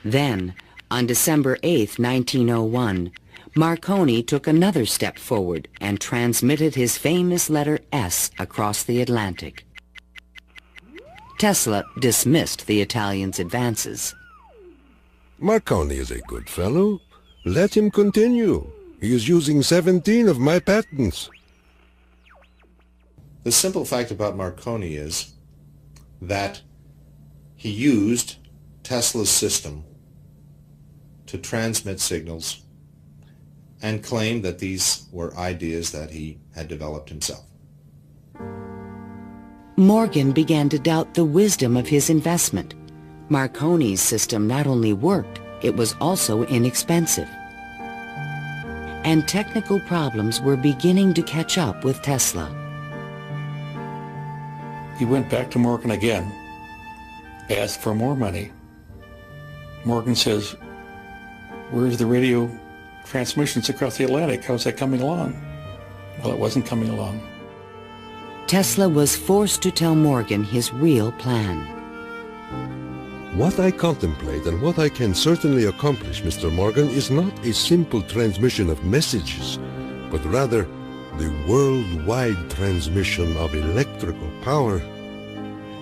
Then, on December 8, 1901, Marconi took another step forward and transmitted his famous letter S across the Atlantic. Tesla dismissed the Italian's advances. Marconi is a good fellow. Let him continue. He is using 17 of my patents. The simple fact about Marconi is that he used Tesla's system to transmit signals and claimed that these were ideas that he had developed himself. Morgan began to doubt the wisdom of his investment. Marconi's system not only worked, it was also inexpensive. And technical problems were beginning to catch up with Tesla. He went back to Morgan again, asked for more money. Morgan says, "Where's the radio transmissions across the Atlantic? How's that coming along?" Well, it wasn't coming along. Tesla was forced to tell Morgan his real plan. What I contemplate and what I can certainly accomplish, Mr. Morgan, is not a simple transmission of messages, but rather the worldwide transmission of electrical power.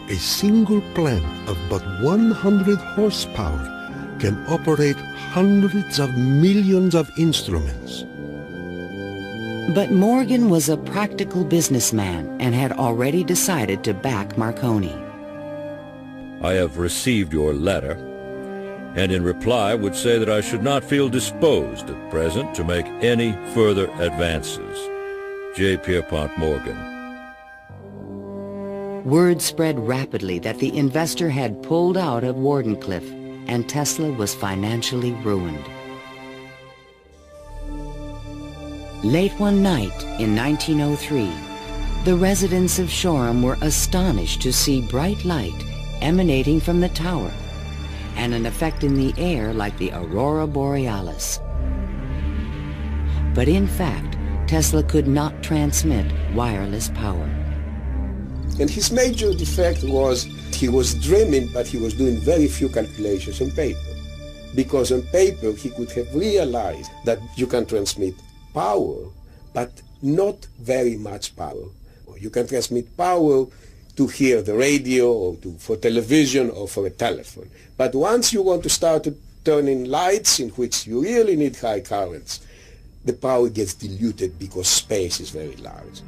A single plant of but 100 horsepower can operate hundreds of millions of instruments. But Morgan was a practical businessman and had already decided to back Marconi. I have received your letter. and in reply would say that I should not feel disposed at present to make any further advances. J. Pierpont Morgan. Word spread rapidly that the investor had pulled out of Wardenclyffe, and Tesla was financially ruined. Late one night in 1903, the residents of Shoreham were astonished to see bright light emanating from the tower and an effect in the air like the aurora borealis. But in fact, Tesla could not transmit wireless power. And his major defect was he was dreaming, but he was doing very few calculations on paper. Because on paper he could have realized that you can transmit power, but not very much power. You can transmit power to hear the radio or for television or for a telephone. But once you want to start turning lights in which you really need high currents, the power gets diluted because space is very large.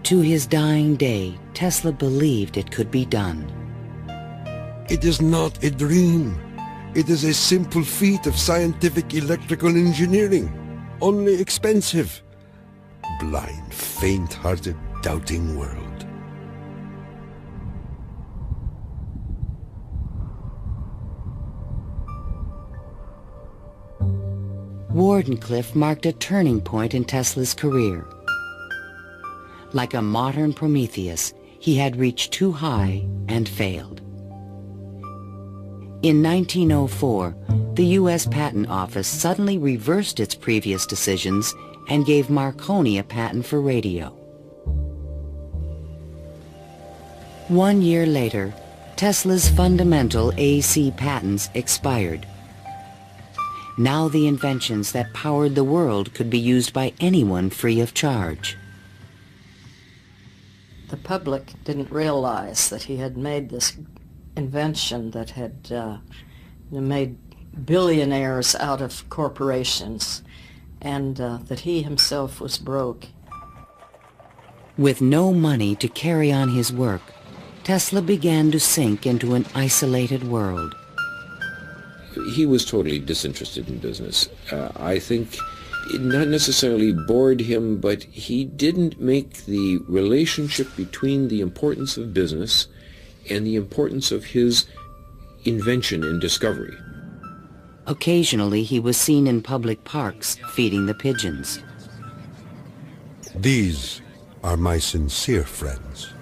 To his dying day, Tesla believed it could be done. It is not a dream. It is a simple feat of scientific electrical engineering, only expensive. Blind, faint-hearted, doubting world. Wardenclyffe marked a turning point in Tesla's career. Like a modern Prometheus, he had reached too high and failed. In 1904, the U.S. Patent Office suddenly reversed its previous decisions and gave Marconi a patent for radio. 1 year later, Tesla's fundamental AC patents expired. Now the inventions that powered the world could be used by anyone free of charge. The public didn't realize that he had made this invention that had made billionaires out of corporations, and that he himself was broke. With no money to carry on his work, Tesla began to sink into an isolated world. He was totally disinterested in business. I think it not necessarily bored him, but he didn't make the relationship between the importance of business and the importance of his invention and discovery. Occasionally, he was seen in public parks feeding the pigeons. These are my sincere friends.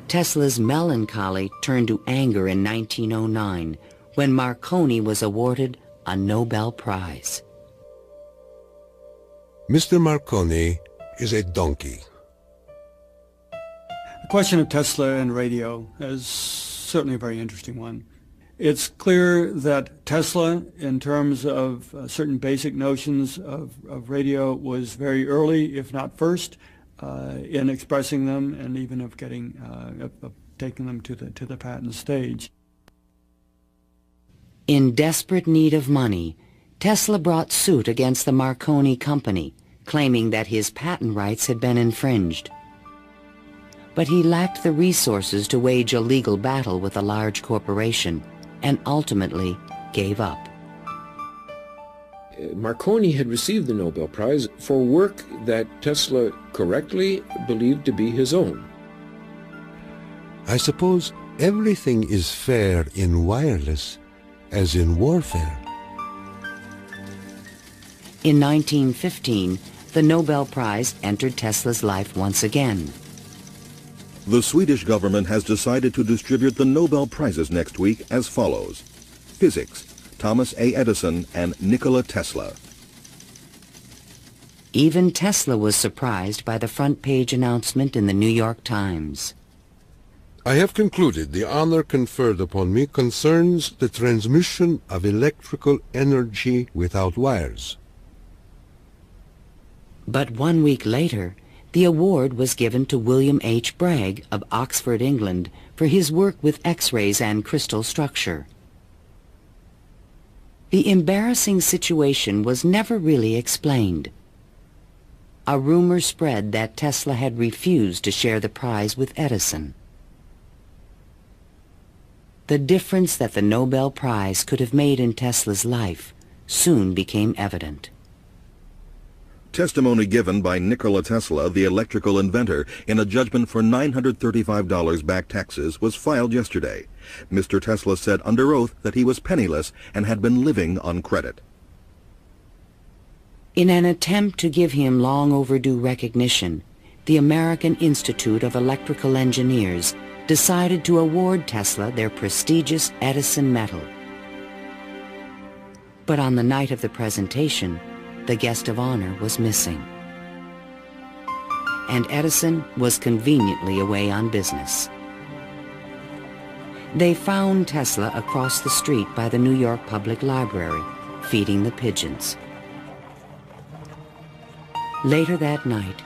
Tesla's melancholy turned to anger in 1909 when Marconi was awarded a Nobel Prize. Mr. Marconi is a donkey. The question of Tesla and radio is certainly a very interesting one. It's clear that Tesla, in terms of certain basic notions of radio, was very early, if not first, in expressing them and even of getting of taking them to the patent stage. In desperate need of money, Tesla brought suit against the Marconi company, claiming that his patent rights had been infringed. But he lacked the resources to wage a legal battle with a large corporation, and ultimately gave up. Marconi had received the Nobel Prize for work that Tesla correctly believed to be his own. I suppose everything is fair in wireless as in warfare. In 1915, the Nobel Prize entered Tesla's life once again. The Swedish government has decided to distribute the Nobel Prizes next week as follows. Physics, Thomas A. Edison and Nikola Tesla. Even Tesla was surprised by the front-page announcement in the New York Times. I have concluded the honor conferred upon me concerns the transmission of electrical energy without wires. But 1 week later, the award was given to William H. Bragg of Oxford, England, for his work with X-rays and crystal structure. The embarrassing situation was never really explained. A rumor spread that Tesla had refused to share the prize with Edison. The difference that the Nobel Prize could have made in Tesla's life soon became evident. Testimony given by Nikola Tesla, the electrical inventor, in a judgment for $935 back taxes was filed yesterday. Mr. Tesla said under oath that he was penniless and had been living on credit. In an attempt to give him long overdue recognition, the American Institute of Electrical Engineers decided to award Tesla their prestigious Edison Medal. But on the night of the presentation, the guest of honor was missing. And Edison was conveniently away on business. They found Tesla across the street by the New York Public Library, feeding the pigeons. Later that night,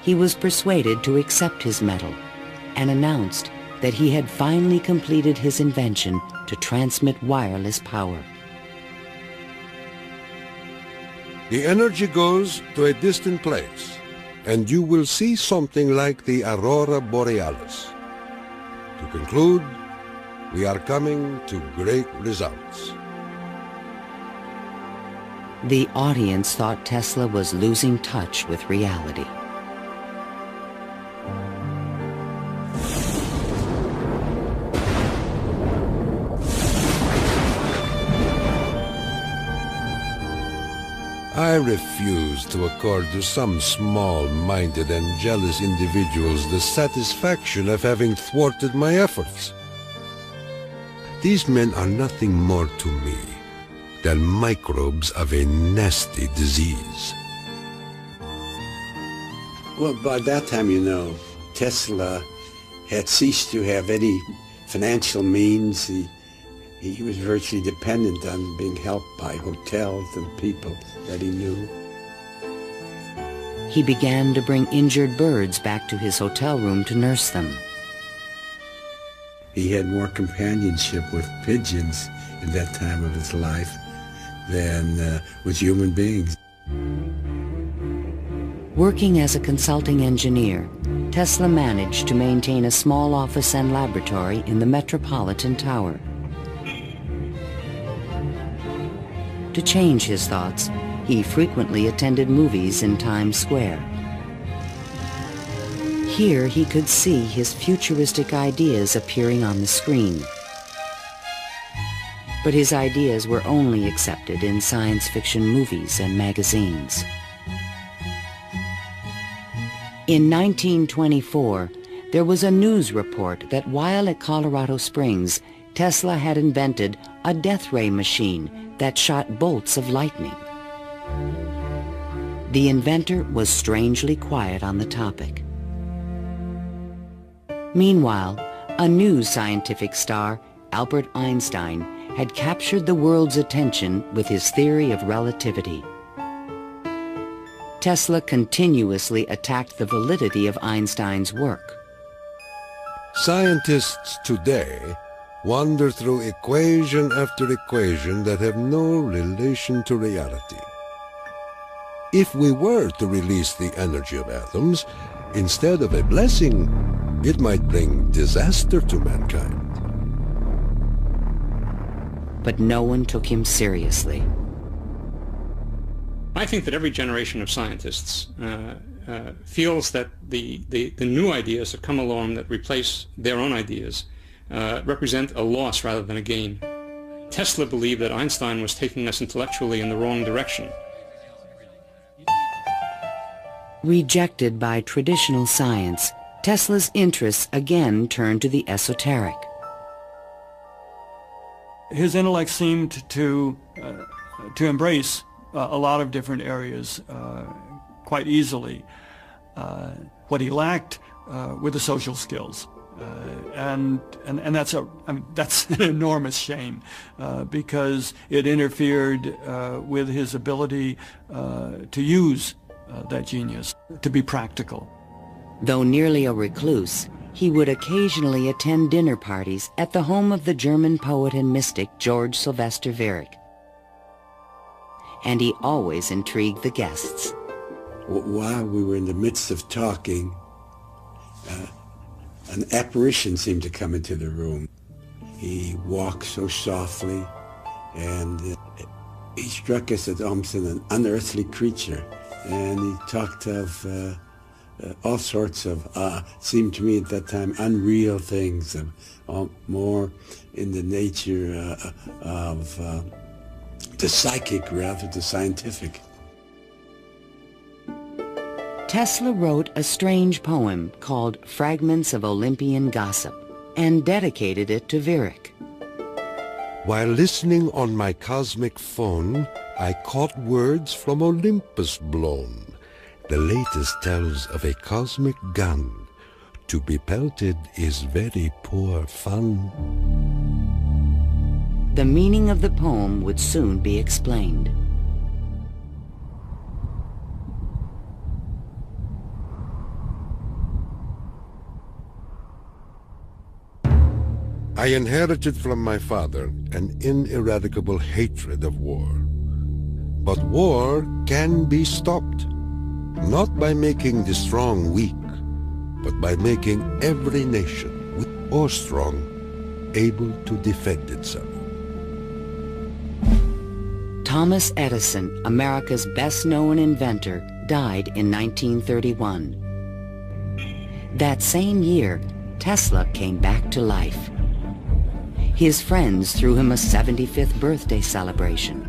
he was persuaded to accept his medal and announced that he had finally completed his invention to transmit wireless power. The energy goes to a distant place, and you will see something like the aurora borealis. To conclude, we are coming to great results. The audience thought Tesla was losing touch with reality. I refuse to accord to some small-minded and jealous individuals the satisfaction of having thwarted my efforts. These men are nothing more to me than microbes of a nasty disease. Well, by that time, you know, Tesla had ceased to have any financial means. He was virtually dependent on being helped by hotels and people that he knew. He began to bring injured birds back to his hotel room to nurse them. He had more companionship with pigeons in that time of his life than with human beings. Working as a consulting engineer, Tesla managed to maintain a small office and laboratory in the Metropolitan Tower. To change his thoughts, he frequently attended movies in Times Square. Here he could see his futuristic ideas appearing on the screen. But his ideas were only accepted in science fiction movies and magazines. In 1924, there was a news report that while at Colorado Springs, Tesla had invented a death ray machine that shot bolts of lightning. The inventor was strangely quiet on the topic. Meanwhile, a new scientific star, Albert Einstein, had captured the world's attention with his theory of relativity. Tesla continuously attacked the validity of Einstein's work. Scientists today wander through equation after equation that have no relation to reality. If we were to release the energy of atoms, instead of a blessing, it might bring disaster to mankind. But no one took him seriously. I think that every generation of scientists feels that the new ideas that come along that replace their own ideas represent a loss rather than a gain. Tesla believed that Einstein was taking us intellectually in the wrong direction. Rejected by traditional science, Tesla's interests again turned to the esoteric. His intellect seemed to embrace a lot of different areas quite easily. What he lacked were the social skills. And that's an enormous shame because it interfered with his ability to use that genius, to be practical. Though nearly a recluse, he would occasionally attend dinner parties at the home of the German poet and mystic George Sylvester Viereck. And he always intrigued the guests. While we were in the midst of talking, an apparition seemed to come into the room. He walked so softly, and he struck us as almost an unearthly creature. And he talked of all sorts of, seemed to me at that time, unreal things, more in the nature of the psychic rather than scientific. Tesla wrote a strange poem called Fragments of Olympian Gossip and dedicated it to Virik. While listening on my cosmic phone, I caught words from Olympus blown. The latest tells of a cosmic gun. To be pelted is very poor fun. The meaning of the poem would soon be explained. I inherited from my father an ineradicable hatred of war. But war can be stopped, not by making the strong weak, but by making every nation, weak or strong, able to defend itself. Thomas Edison, America's best-known inventor, died in 1931. That same year, Tesla came back to life. His friends threw him a 75th birthday celebration.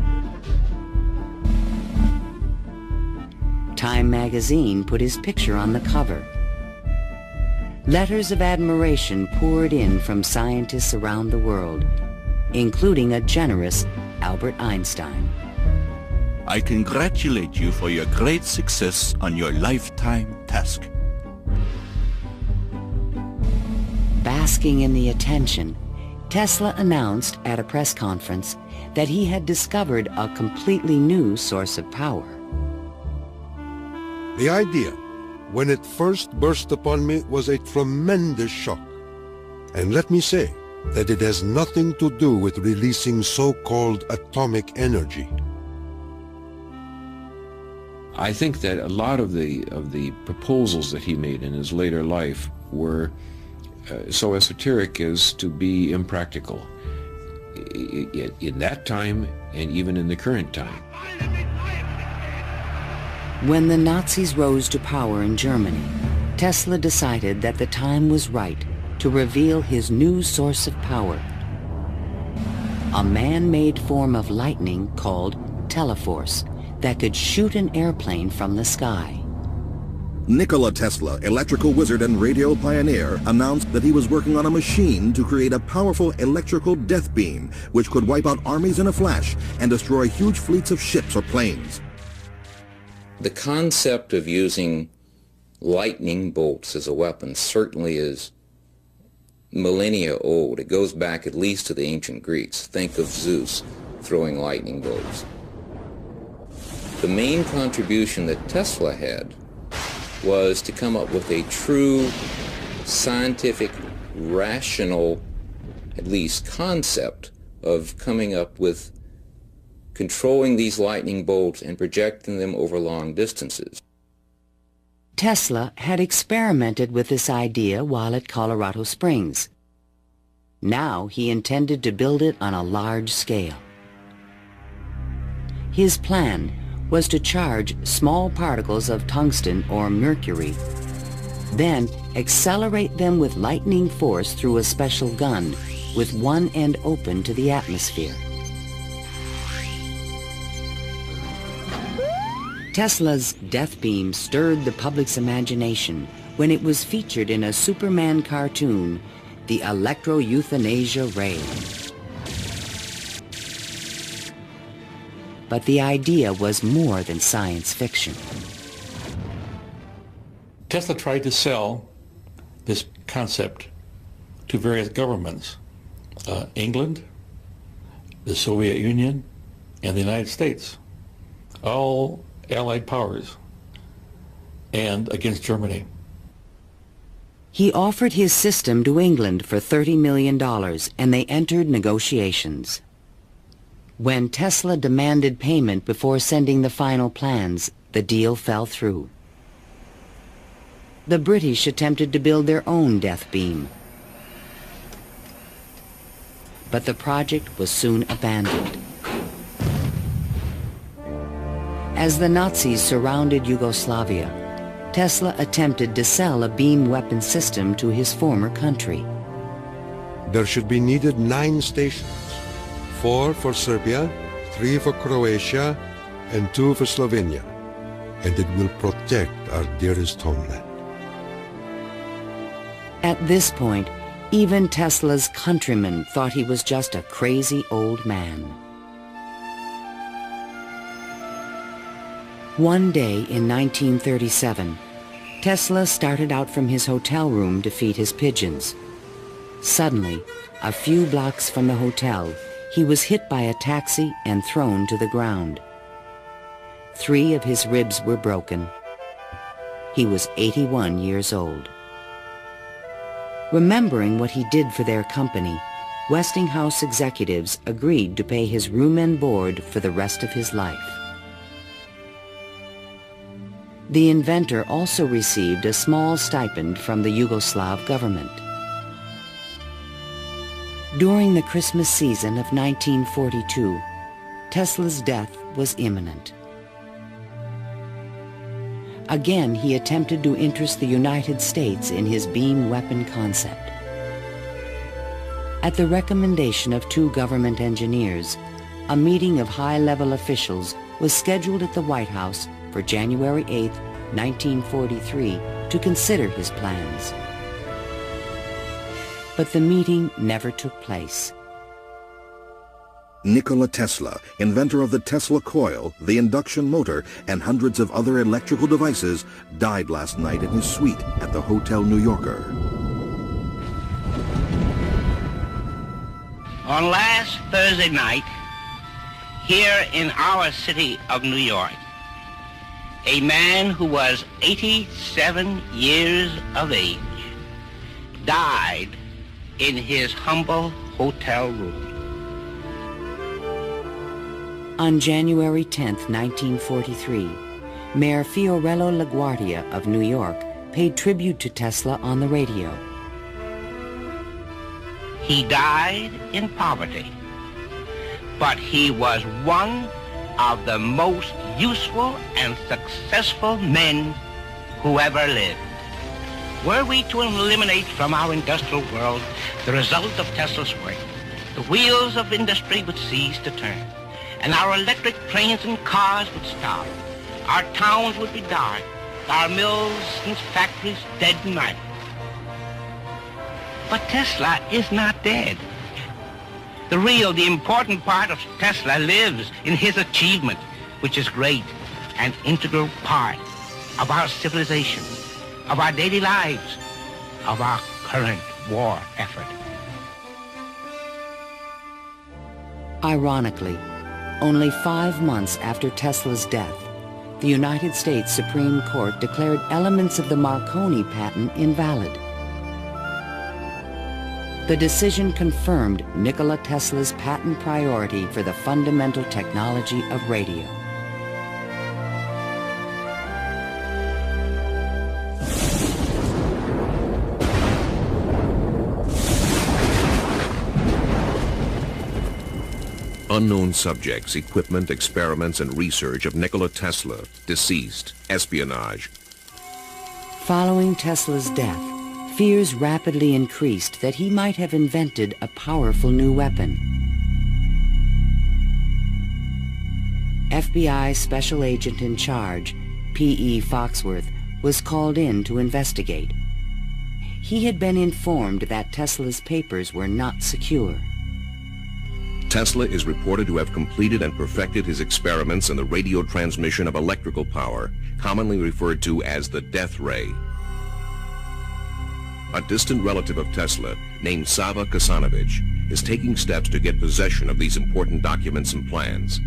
Time magazine put his picture on the cover. Letters of admiration poured in from scientists around the world, including a generous Albert Einstein. I congratulate you for your great success on your lifetime task. Basking in the attention, Tesla announced at a press conference that he had discovered a completely new source of power. The idea, when it first burst upon me, was a tremendous shock. And let me say that it has nothing to do with releasing so-called atomic energy. I think that a lot of the proposals that he made in his later life were so esoteric as to be impractical in that time and even in the current time. When the Nazis rose to power in Germany, Tesla decided that the time was right to reveal his new source of power, a man-made form of lightning called teleforce that could shoot an airplane from the sky. Nikola Tesla, electrical wizard and radio pioneer, announced that he was working on a machine to create a powerful electrical death beam which could wipe out armies in a flash and destroy huge fleets of ships or planes. The concept of using lightning bolts as a weapon certainly is millennia old. It goes back at least to the ancient Greeks. Think of Zeus throwing lightning bolts. The main contribution that Tesla had was to come up with a true scientific, rational, at least concept of coming up with controlling these lightning bolts and projecting them over long distances. Tesla had experimented with this idea while at Colorado Springs. Now he intended to build it on a large scale. His plan was to charge small particles of tungsten or mercury, then accelerate them with lightning force through a special gun with one end open to the atmosphere. Tesla's death beam stirred the public's imagination when it was featured in a Superman cartoon, the Electro-Euthanasia Ray. But the idea was more than science fiction. Tesla tried to sell this concept to various governments, England, the Soviet Union, and the United States, all Allied powers, and against Germany. He offered his system to England for $30 million, and they entered negotiations. When Tesla demanded payment before sending the final plans, the deal fell through. The British attempted to build their own death beam. but the project was soon abandoned. As the Nazis surrounded Yugoslavia, Tesla attempted to sell a beam weapon system to his former country. There should be needed 9 stations, 4 for Serbia, 3 for Croatia, and 2 for Slovenia, and it will protect our dearest homeland. At this point, even Tesla's countrymen thought he was just a crazy old man. One day in 1937, Tesla started out from his hotel room to feed his pigeons. Suddenly, a few blocks from the hotel, he was hit by a taxi and thrown to the ground. 3 of his ribs were broken. He was 81 years old. Remembering what he did for their company, Westinghouse executives agreed to pay his room and board for the rest of his life. The inventor also received a small stipend from the Yugoslav government. During the Christmas season of 1942, Tesla's death was imminent. Again, he attempted to interest the United States in his beam weapon concept. At the recommendation of 2 government engineers, a meeting of high-level officials was scheduled at the White House for January 8, 1943, to consider his plans. But the meeting never took place. Nikola Tesla, inventor of the Tesla coil, the induction motor, and hundreds of other electrical devices, died last night in his suite at the Hotel New Yorker. On last Thursday night, here in our city of New York, a man who was 87 years of age died in his humble hotel room. On January 10, 1943, Mayor Fiorello LaGuardia of New York paid tribute to Tesla on the radio. He died in poverty, but he was one of the most useful and successful men who ever lived. Were we to eliminate from our industrial world the result of Tesla's work, the wheels of industry would cease to turn, and our electric trains and cars would stop. Our towns would be dark, our mills and factories dead and night. But Tesla is not dead. The important part of Tesla lives in his achievement, which is great, an integral part of our civilization, of our daily lives, of our current war effort. Ironically, only 5 months after Tesla's death, the United States Supreme Court declared elements of the Marconi patent invalid. The decision confirmed Nikola Tesla's patent priority for the fundamental technology of radio. Unknown subjects, equipment, experiments, and research of Nikola Tesla, deceased, espionage. Following Tesla's death, fears rapidly increased that he might have invented a powerful new weapon. FBI Special Agent in Charge, P.E. Foxworth, was called in to investigate. He had been informed that Tesla's papers were not secure. Tesla is reported to have completed and perfected his experiments in the radio transmission of electrical power, commonly referred to as the death ray. A distant relative of Tesla, named Sava Kasanovic, is taking steps to get possession of these important documents and plans.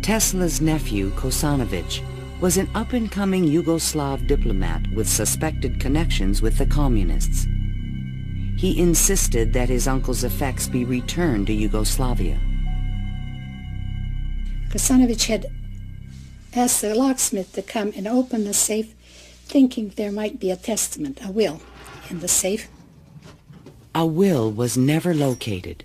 Tesla's nephew, Kasanovic, was an up-and-coming Yugoslav diplomat with suspected connections with the communists. He insisted that his uncle's effects be returned to Yugoslavia. Kasanovic had asked the locksmith to come and open the safe, thinking there might be a testament, a will, in the safe. A will was never located.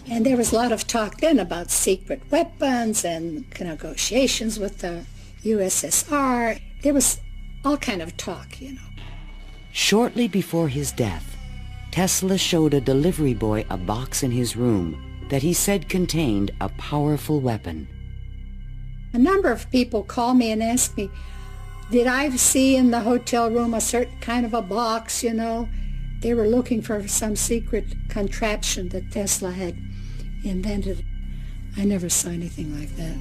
And there was a lot of talk then about secret weapons and negotiations with the USSR. There was all kind of talk, you know. Shortly before his death, Tesla showed a delivery boy a box in his room that he said contained a powerful weapon. A number of people called me and asked me, did I see in the hotel room a certain kind of a box, you know? They were looking for some secret contraption that Tesla had invented. I never saw anything like that.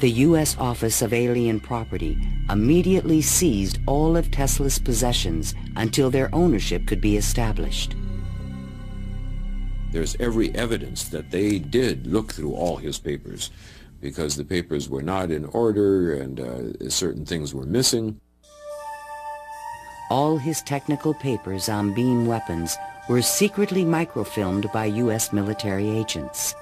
The U.S. Office of Alien Property immediately seized all of Tesla's possessions until their ownership could be established. There's every evidence that they did look through all his papers, because the papers were not in order and certain things were missing. All his technical papers on beam weapons were secretly microfilmed by U.S. military agents.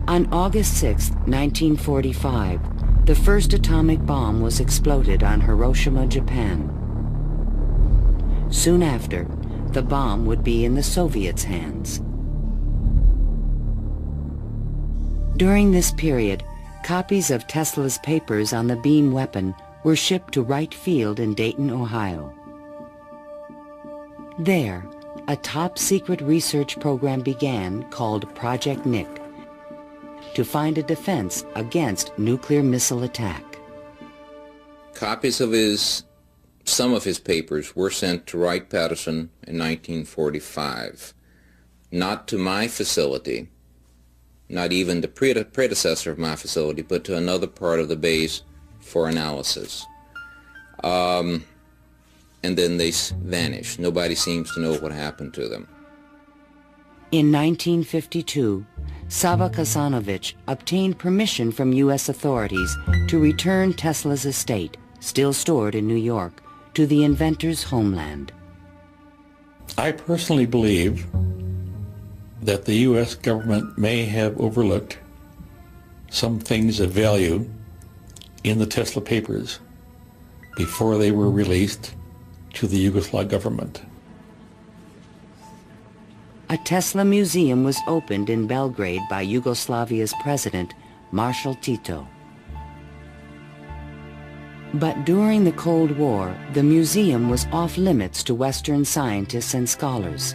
On August 6, 1945, the first atomic bomb was exploded on Hiroshima, Japan. Soon after, the bomb would be in the Soviets' hands. During this period, copies of Tesla's papers on the beam weapon were shipped to Wright Field in Dayton, Ohio. There, a top-secret research program began called Project Nick to find a defense against nuclear missile attack. Copies of some of his papers were sent to Wright-Patterson in 1945, not to my facility, not even the predecessor of my facility, but to another part of the base for analysis. And then they vanished. Nobody seems to know what happened to them. In 1952, Sava Kasanovich obtained permission from U.S. authorities to return Tesla's estate, still stored in New York, to the inventor's homeland. I personally believe that the U.S. government may have overlooked some things of value in the Tesla papers before they were released to the Yugoslav government. A Tesla museum was opened in Belgrade by Yugoslavia's president, Marshal Tito. But during the Cold War, the museum was off limits to Western scientists and scholars.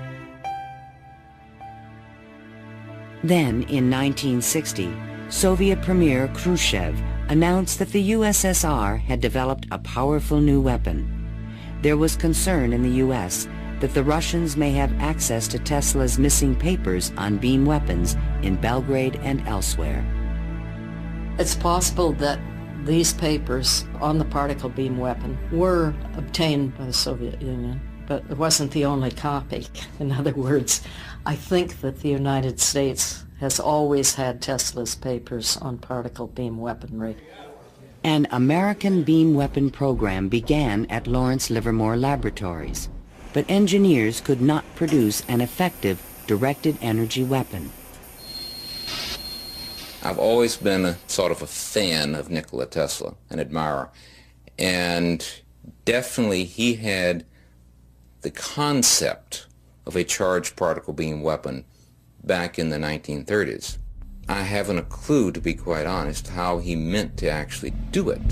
Then, in 1960, Soviet Premier Khrushchev announced that the USSR had developed a powerful new weapon. There was concern in the U.S. that the Russians may have access to Tesla's missing papers on beam weapons in Belgrade and elsewhere. It's possible that these papers on the particle beam weapon were obtained by the Soviet Union, but it wasn't the only copy. In other words, I think that the United States has always had Tesla's papers on particle beam weaponry. An American beam weapon program began at Lawrence Livermore Laboratories, but engineers could not produce an effective directed energy weapon. I've always been a sort of a fan of Nikola Tesla, an admirer, and definitely he had the concept of a charged particle beam weapon back in the 1930s. I haven't a clue, to be quite honest, how he meant to actually do it.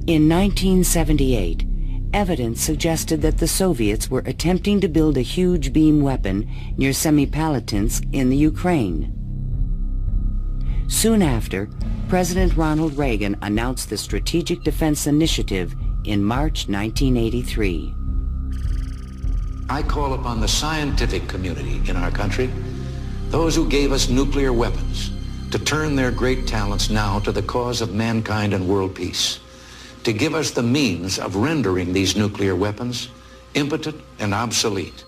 In 1978, evidence suggested that the Soviets were attempting to build a huge beam weapon near Semipalatinsk in the Ukraine. Soon after, President Ronald Reagan announced the Strategic Defense Initiative in March 1983. I call upon the scientific community in our country, those who gave us nuclear weapons, to turn their great talents now to the cause of mankind and world peace, to give us the means of rendering these nuclear weapons impotent and obsolete.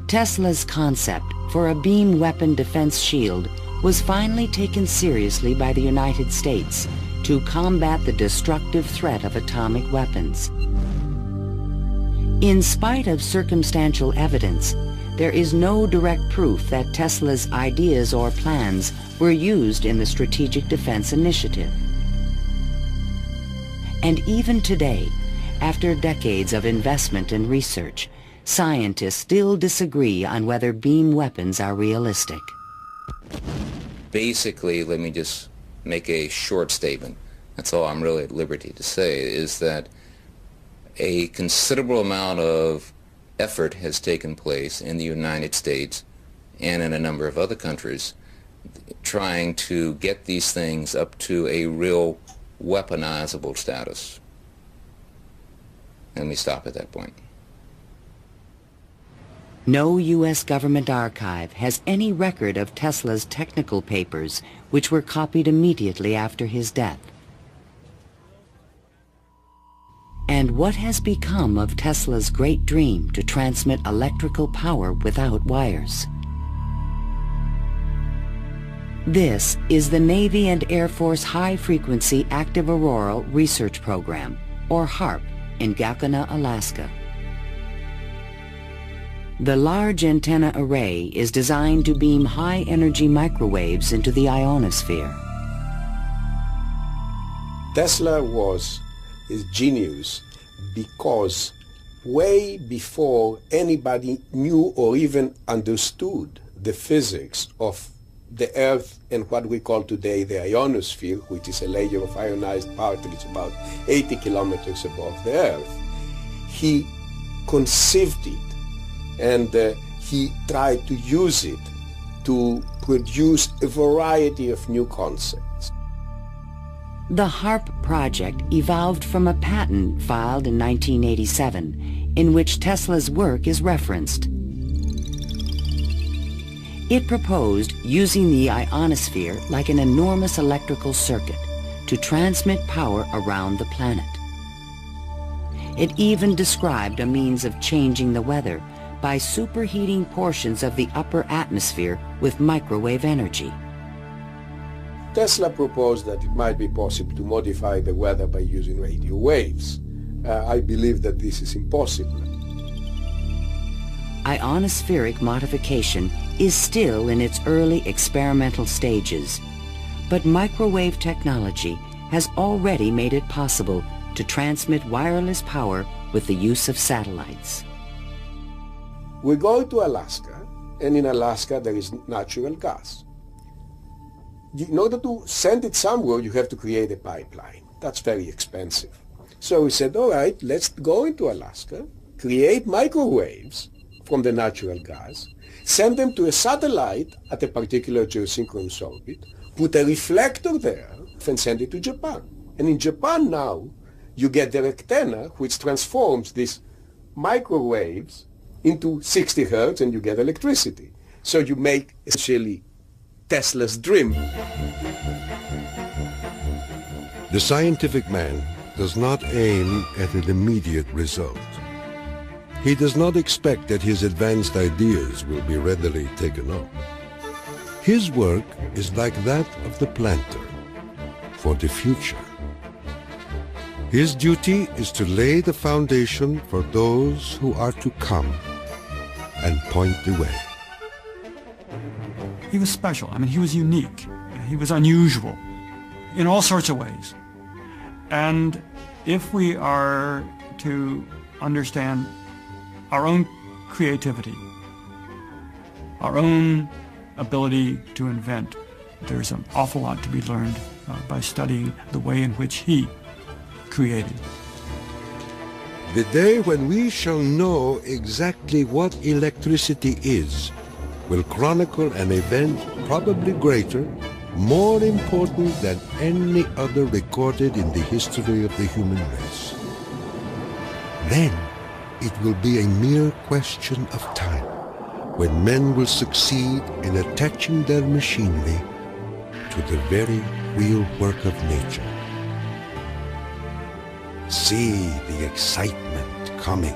Tesla's concept for a beam weapon defense shield was finally taken seriously by the United States to combat the destructive threat of atomic weapons. In spite of circumstantial evidence, there is no direct proof that Tesla's ideas or plans were used in the Strategic Defense Initiative. And even today, After decades of investment and research, scientists still disagree on whether beam weapons are realistic. Basically, let me just make a short statement. That's all I'm really at liberty to say, is that a considerable amount of effort has taken place in the United States and in a number of other countries trying to get these things up to a real weaponizable status. Let me stop at that point. No U.S. government archive has any record of Tesla's technical papers, which were copied immediately after his death. And what has become of Tesla's great dream to transmit electrical power without wires? This is the Navy and Air Force High-Frequency Active Auroral Research Program, or HAARP, in Gakona, Alaska. The large antenna array is designed to beam high-energy microwaves into the ionosphere. Tesla was his genius because way before anybody knew or even understood the physics of the Earth and what we call today the ionosphere, which is a layer of ionized particles about 80 kilometers above the Earth, he conceived it. And he tried to use it to produce a variety of new concepts. The HAARP project evolved from a patent filed in 1987, in which Tesla's work is referenced. It proposed using the ionosphere like an enormous electrical circuit to transmit power around the planet. It even described a means of changing the weather by superheating portions of the upper atmosphere with microwave energy. Tesla proposed that it might be possible to modify the weather by using radio waves. I believe that this is impossible. Ionospheric modification is still in its early experimental stages, but microwave technology has already made it possible to transmit wireless power with the use of satellites. We go to Alaska, and in Alaska there is natural gas. In order to send it somewhere, you have to create a pipeline. That's very expensive. So we said, all right, let's go into Alaska, create microwaves from the natural gas, send them to a satellite at a particular geosynchronous orbit, put a reflector there, and send it to Japan. And in Japan now, you get the antenna, which transforms these microwaves into 60 hertz, and you get electricity. So you make essentially Tesla's dream. The scientific man does not aim at an immediate result. He does not expect that his advanced ideas will be readily taken up. His work is like that of the planter for the future. His duty is to lay the foundation for those who are to come and point the way. He was special. I mean, he was unique. He was unusual in all sorts of ways. And if we are to understand our own creativity, our own ability to invent, there's an awful lot to be learned by studying the way in which he created. The day when we shall know exactly what electricity is will chronicle an event probably greater, more important than any other recorded in the history of the human race. Then it will be a mere question of time when men will succeed in attaching their machinery to the very real work of nature. See the excitement coming.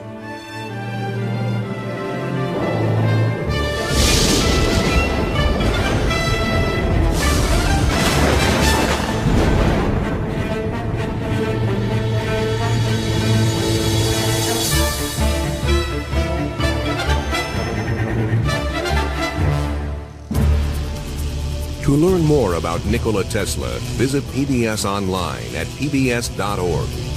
To learn more about Nikola Tesla, visit PBS online at pbs.org.